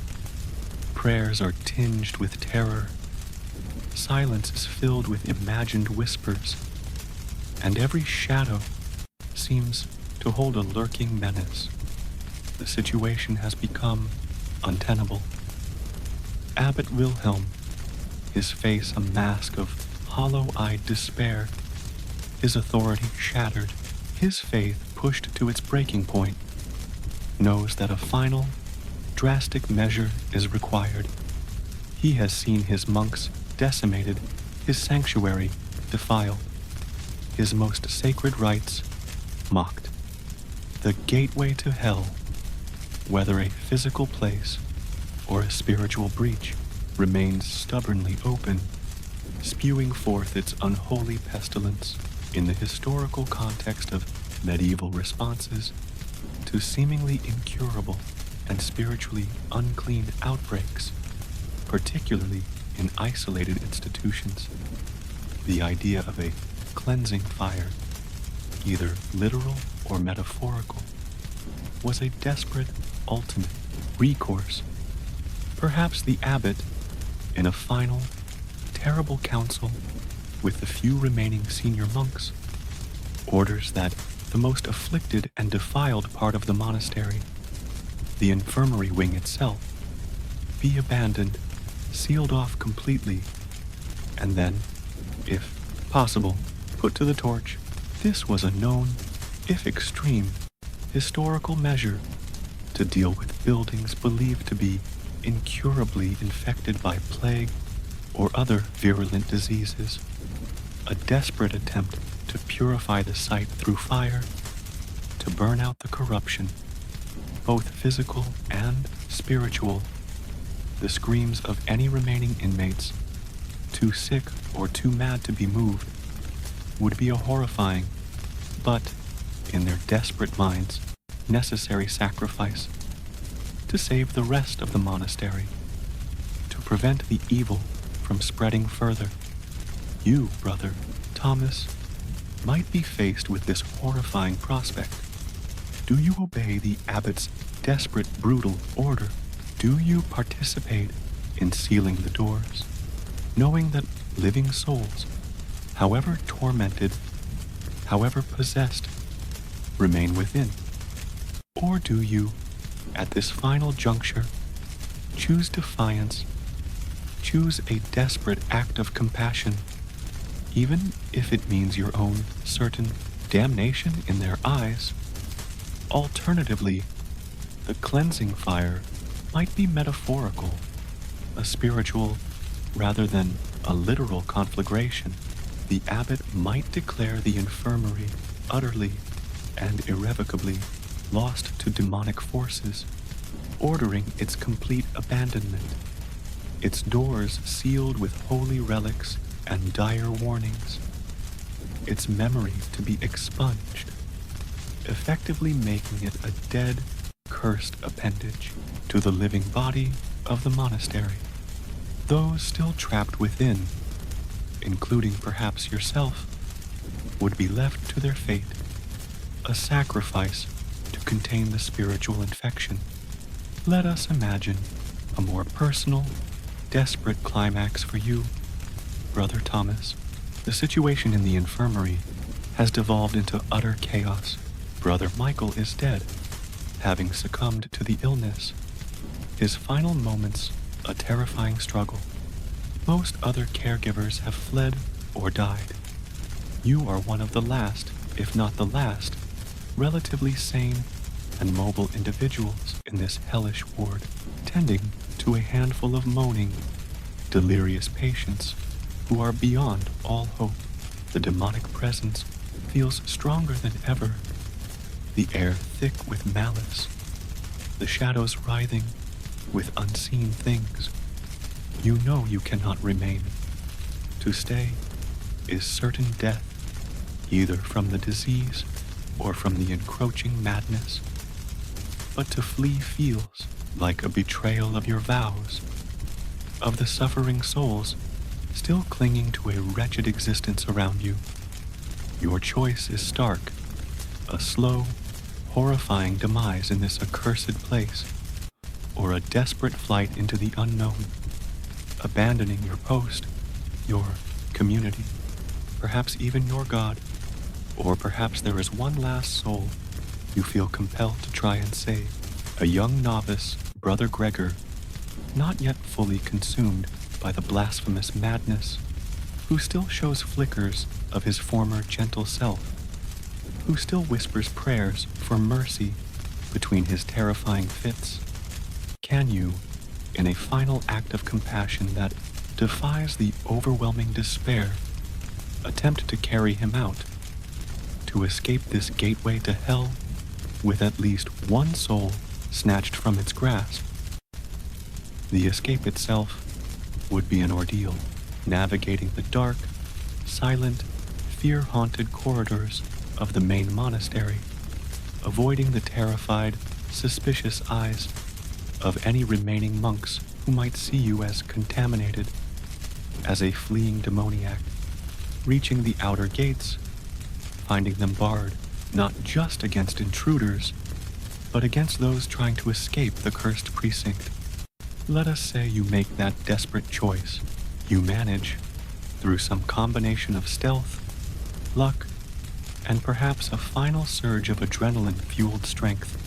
Prayers are tinged with terror, silence is filled with imagined whispers, and every shadow seems to hold a lurking menace. The situation has become untenable. Abbot Wilhelm, his face a mask of hollow-eyed despair, his authority shattered, his faith pushed to its breaking point, knows that a final, drastic measure is required. He has seen his monks decimated, his sanctuary defiled, his most sacred rites mocked. The gateway to hell, whether a physical place or a spiritual breach, remains stubbornly open, spewing forth its unholy pestilence in the historical context of medieval responses to seemingly incurable and spiritually unclean outbreaks, particularly in isolated institutions. The idea of a cleansing fire, either literal or metaphorical, was a desperate, ultimate recourse. Perhaps the abbot, in a final, terrible council with the few remaining senior monks, orders that the most afflicted and defiled part of the monastery, the infirmary wing itself, be abandoned, sealed off completely, and then, if possible, put to the torch. This was a known, if extreme, historical measure to deal with buildings believed to be incurably infected by plague or other virulent diseases. A desperate attempt to purify the site through fire, to burn out the corruption, both physical and spiritual. The screams of any remaining inmates, too sick or too mad to be moved, would be a horrifying, but, in their desperate minds, necessary sacrifice to save the rest of the monastery, to prevent the evil from spreading further. You, brother Thomas, might be faced with this horrifying prospect. Do you obey the abbot's desperate, brutal order? Do you participate in sealing the doors, knowing that living souls, however tormented, however possessed, remain within? Or do you, at this final juncture, choose defiance, choose a desperate act of compassion, even if it means your own certain damnation in their eyes? Alternatively, the cleansing fire might be metaphorical, a spiritual rather than a literal conflagration. The abbot might declare the infirmary utterly and irrevocably lost to demonic forces, ordering its complete abandonment, its doors sealed with holy relics and dire warnings, its memory to be expunged, effectively making it a dead, cursed appendage to the living body of the monastery. Those still trapped within, including perhaps yourself, would be left to their fate, a sacrifice to contain the spiritual infection. Let us imagine a more personal, desperate climax for you, Brother Thomas. The situation in the infirmary has devolved into utter chaos. Brother Michael is dead, having succumbed to the illness. His final moments a terrifying struggle. Most other caregivers have fled or died. You are one of the last, if not the last, relatively sane and mobile individuals in this hellish ward, tending to a handful of moaning, delirious patients who are beyond all hope. The demonic presence feels stronger than ever, the air thick with malice, the shadows writhing with unseen things. You know you cannot remain. To stay is certain death, either from the disease or from the encroaching madness. But to flee feels like a betrayal of your vows, of the suffering souls still clinging to a wretched existence around you. Your choice is stark, a slow, horrifying demise in this accursed place, or a desperate flight into the unknown, abandoning your post, your community, perhaps even your God, or perhaps there is one last soul you feel compelled to try and save. A young novice, Brother Gregor, not yet fully consumed by the blasphemous madness, who still shows flickers of his former gentle self, who still whispers prayers for mercy between his terrifying fits. Can you, in a final act of compassion that defies the overwhelming despair, attempt to carry him out, to escape this gateway to hell with at least one soul snatched from its grasp? The escape itself would be an ordeal, navigating the dark, silent, fear-haunted corridors of the main monastery, avoiding the terrified, suspicious eyes of any remaining monks who might see you as contaminated as a fleeing demoniac, reaching the outer gates, finding them barred not just against intruders, but against those trying to escape the cursed precinct. Let us say you make that desperate choice. You manage, through some combination of stealth, luck, and perhaps a final surge of adrenaline-fueled strength,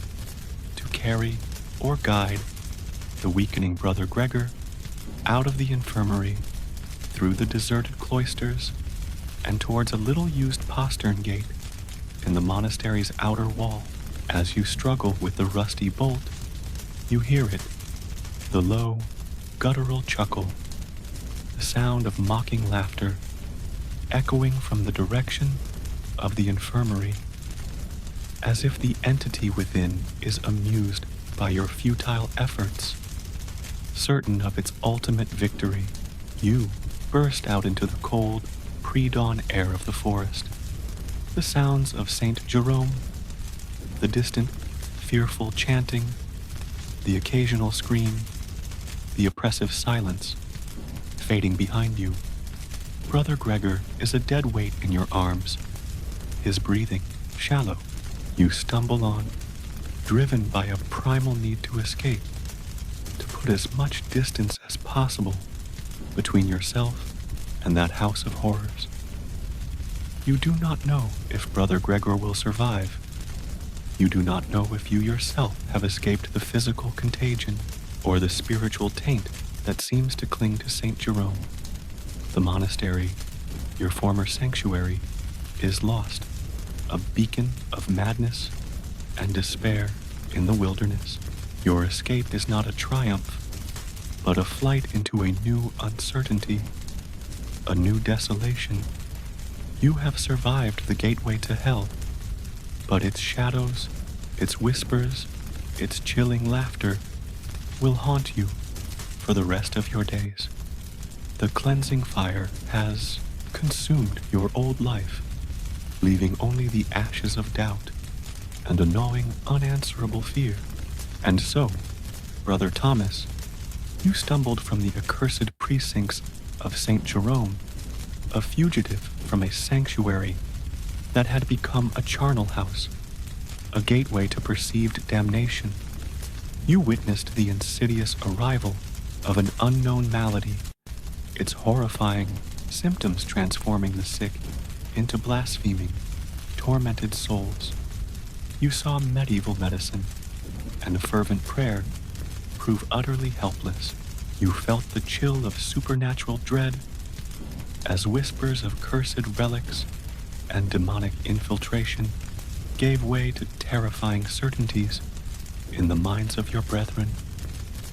to carry or guide the weakening Brother Gregor out of the infirmary, through the deserted cloisters, and towards a little-used postern gate in the monastery's outer wall. As you struggle with the rusty bolt, you hear it, the low, guttural chuckle, the sound of mocking laughter, echoing from the direction of the infirmary, as if the entity within is amused by your futile efforts. Certain of its ultimate victory, you burst out into the cold, pre-dawn air of the forest. The sounds of Saint Jerome, the distant, fearful chanting, the occasional scream, the oppressive silence, fading behind you. Brother Gregor is a dead weight in your arms, his breathing shallow. You stumble on, driven by a primal need to escape, to put as much distance as possible between yourself and that house of horrors. You do not know if Brother Gregor will survive. You do not know if you yourself have escaped the physical contagion or the spiritual taint that seems to cling to St. Jerome. The monastery, your former sanctuary, is lost, a beacon of madness and despair in the wilderness. Your escape is not a triumph, but a flight into a new uncertainty, a new desolation. You have survived the gateway to hell, but its shadows, its whispers, its chilling laughter will haunt you for the rest of your days. The cleansing fire has consumed your old life, leaving only the ashes of doubt and a gnawing, unanswerable fear. And so, Brother Thomas, you stumbled from the accursed precincts of St. Jerome, a fugitive from a sanctuary that had become a charnel house, a gateway to perceived damnation. You witnessed the insidious arrival of an unknown malady, its horrifying symptoms transforming the sick into blaspheming, tormented souls. You saw medieval medicine and fervent prayer prove utterly helpless. You felt the chill of supernatural dread as whispers of cursed relics and demonic infiltration gave way to terrifying certainties in the minds of your brethren.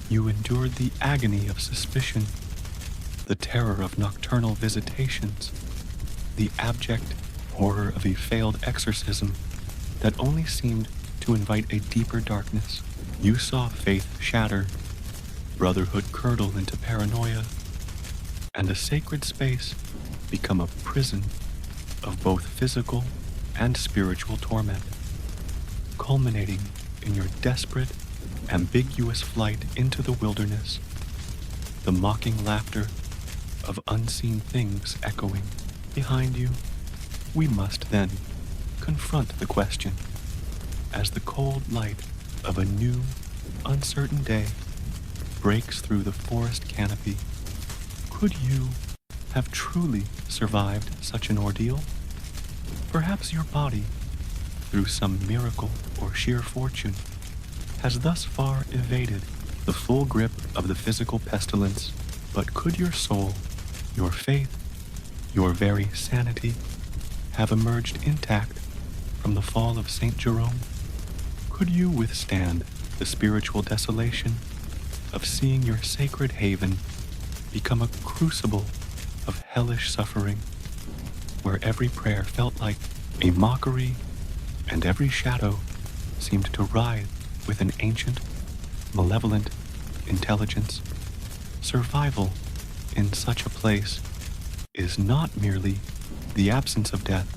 You endured the agony of suspicion, the terror of nocturnal visitations, the abject horror of a failed exorcism that only seemed to invite a deeper darkness. You saw faith shatter, brotherhood curdle into paranoia, and a sacred space become a prison of both physical and spiritual torment, culminating in your desperate, ambiguous flight into the wilderness, the mocking laughter of unseen things echoing behind you. We must then confront the question as the cold light of a new, uncertain day breaks through the forest canopy. Could you have truly survived such an ordeal? Perhaps your body, through some miracle or sheer fortune, has thus far evaded the full grip of the physical pestilence, but could your soul, your faith, your very sanity have emerged intact from the fall of St. Jerome? Could you withstand the spiritual desolation of seeing your sacred haven become a crucible of hellish suffering, where every prayer felt like a mockery and every shadow seemed to writhe with an ancient, malevolent intelligence? Survival in such a place is not merely the absence of death,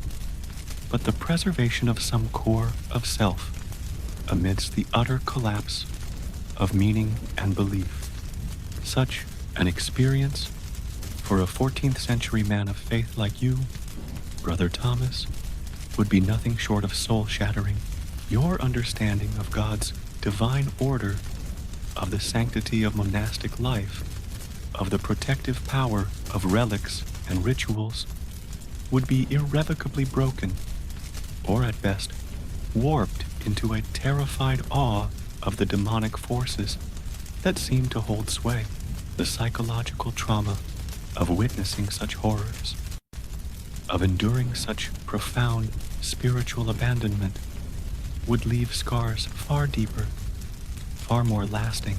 but the preservation of some core of self amidst the utter collapse of meaning and belief. Such an experience For a 14th century man of faith like you, Brother Thomas, would be nothing short of soul-shattering. Your understanding of God's divine order, of the sanctity of monastic life, of the protective power of relics and rituals, would be irrevocably broken, or at best, warped into a terrified awe of the demonic forces that seem to hold sway. The psychological trauma of witnessing such horrors, of enduring such profound spiritual abandonment, would leave scars far deeper, far more lasting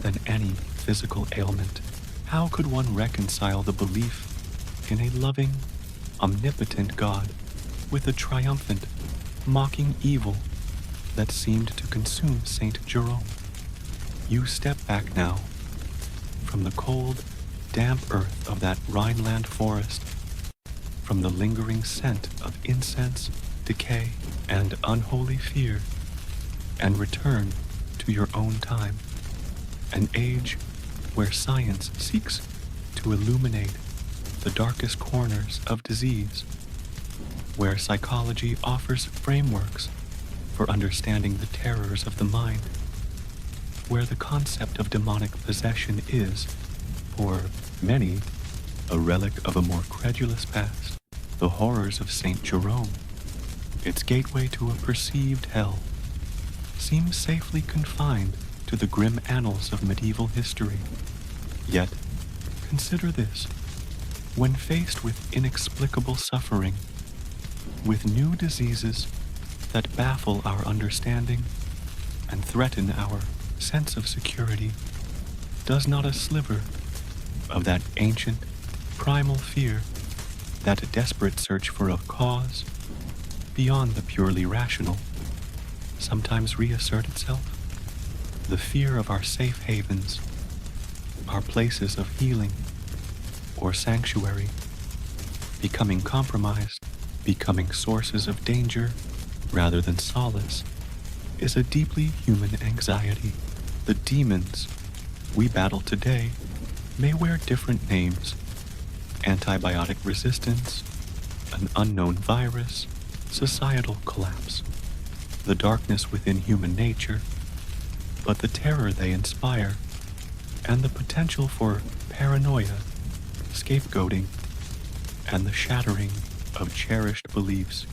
than any physical ailment. How could one reconcile the belief in a loving, omnipotent God with the triumphant, mocking evil that seemed to consume Saint Jerome? You step back now from the cold, damp earth of that Rhineland forest, from the lingering scent of incense, decay, and unholy fear, and return to your own time, an age where science seeks to illuminate the darkest corners of disease, where psychology offers frameworks for understanding the terrors of the mind, where the concept of demonic possession is, for many, a relic of a more credulous past. The horrors of Saint Jerome, its gateway to a perceived hell, seem safely confined to the grim annals of medieval history. Yet, consider this. When faced with inexplicable suffering, with new diseases that baffle our understanding and threaten our sense of security, does not a sliver of that ancient, primal fear, that desperate search for a cause beyond the purely rational, sometimes reassert itself? The fear of our safe havens, our places of healing or sanctuary, becoming compromised, becoming sources of danger rather than solace, is a deeply human anxiety. The demons we battle today may wear different names: antibiotic resistance, an unknown virus, societal collapse, the darkness within human nature, but the terror they inspire and the potential for paranoia, scapegoating, and the shattering of cherished beliefs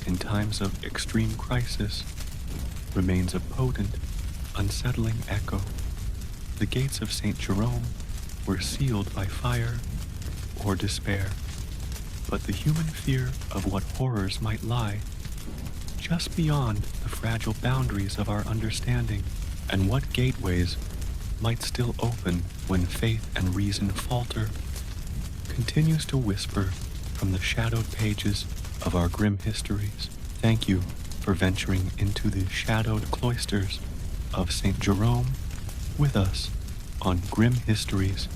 in times of extreme crisis remains a potent, unsettling echo. The gates of St. Jerome were sealed by fire or despair, but the human fear of what horrors might lie just beyond the fragile boundaries of our understanding, and what gateways might still open when faith and reason falter, continues to whisper from the shadowed pages of our grim histories. Thank you for venturing into the shadowed cloisters of St. Jerome with us on Grim Histories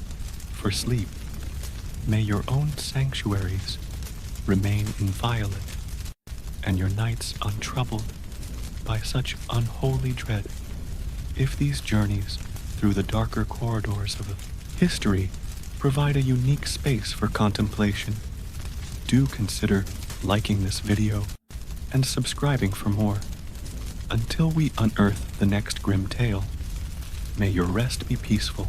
for Sleep. May your own sanctuaries remain inviolate and your nights untroubled by such unholy dread. If these journeys through the darker corridors of history provide a unique space for contemplation, do consider liking this video and subscribing for more. Until we unearth the next grim tale, may your rest be peaceful.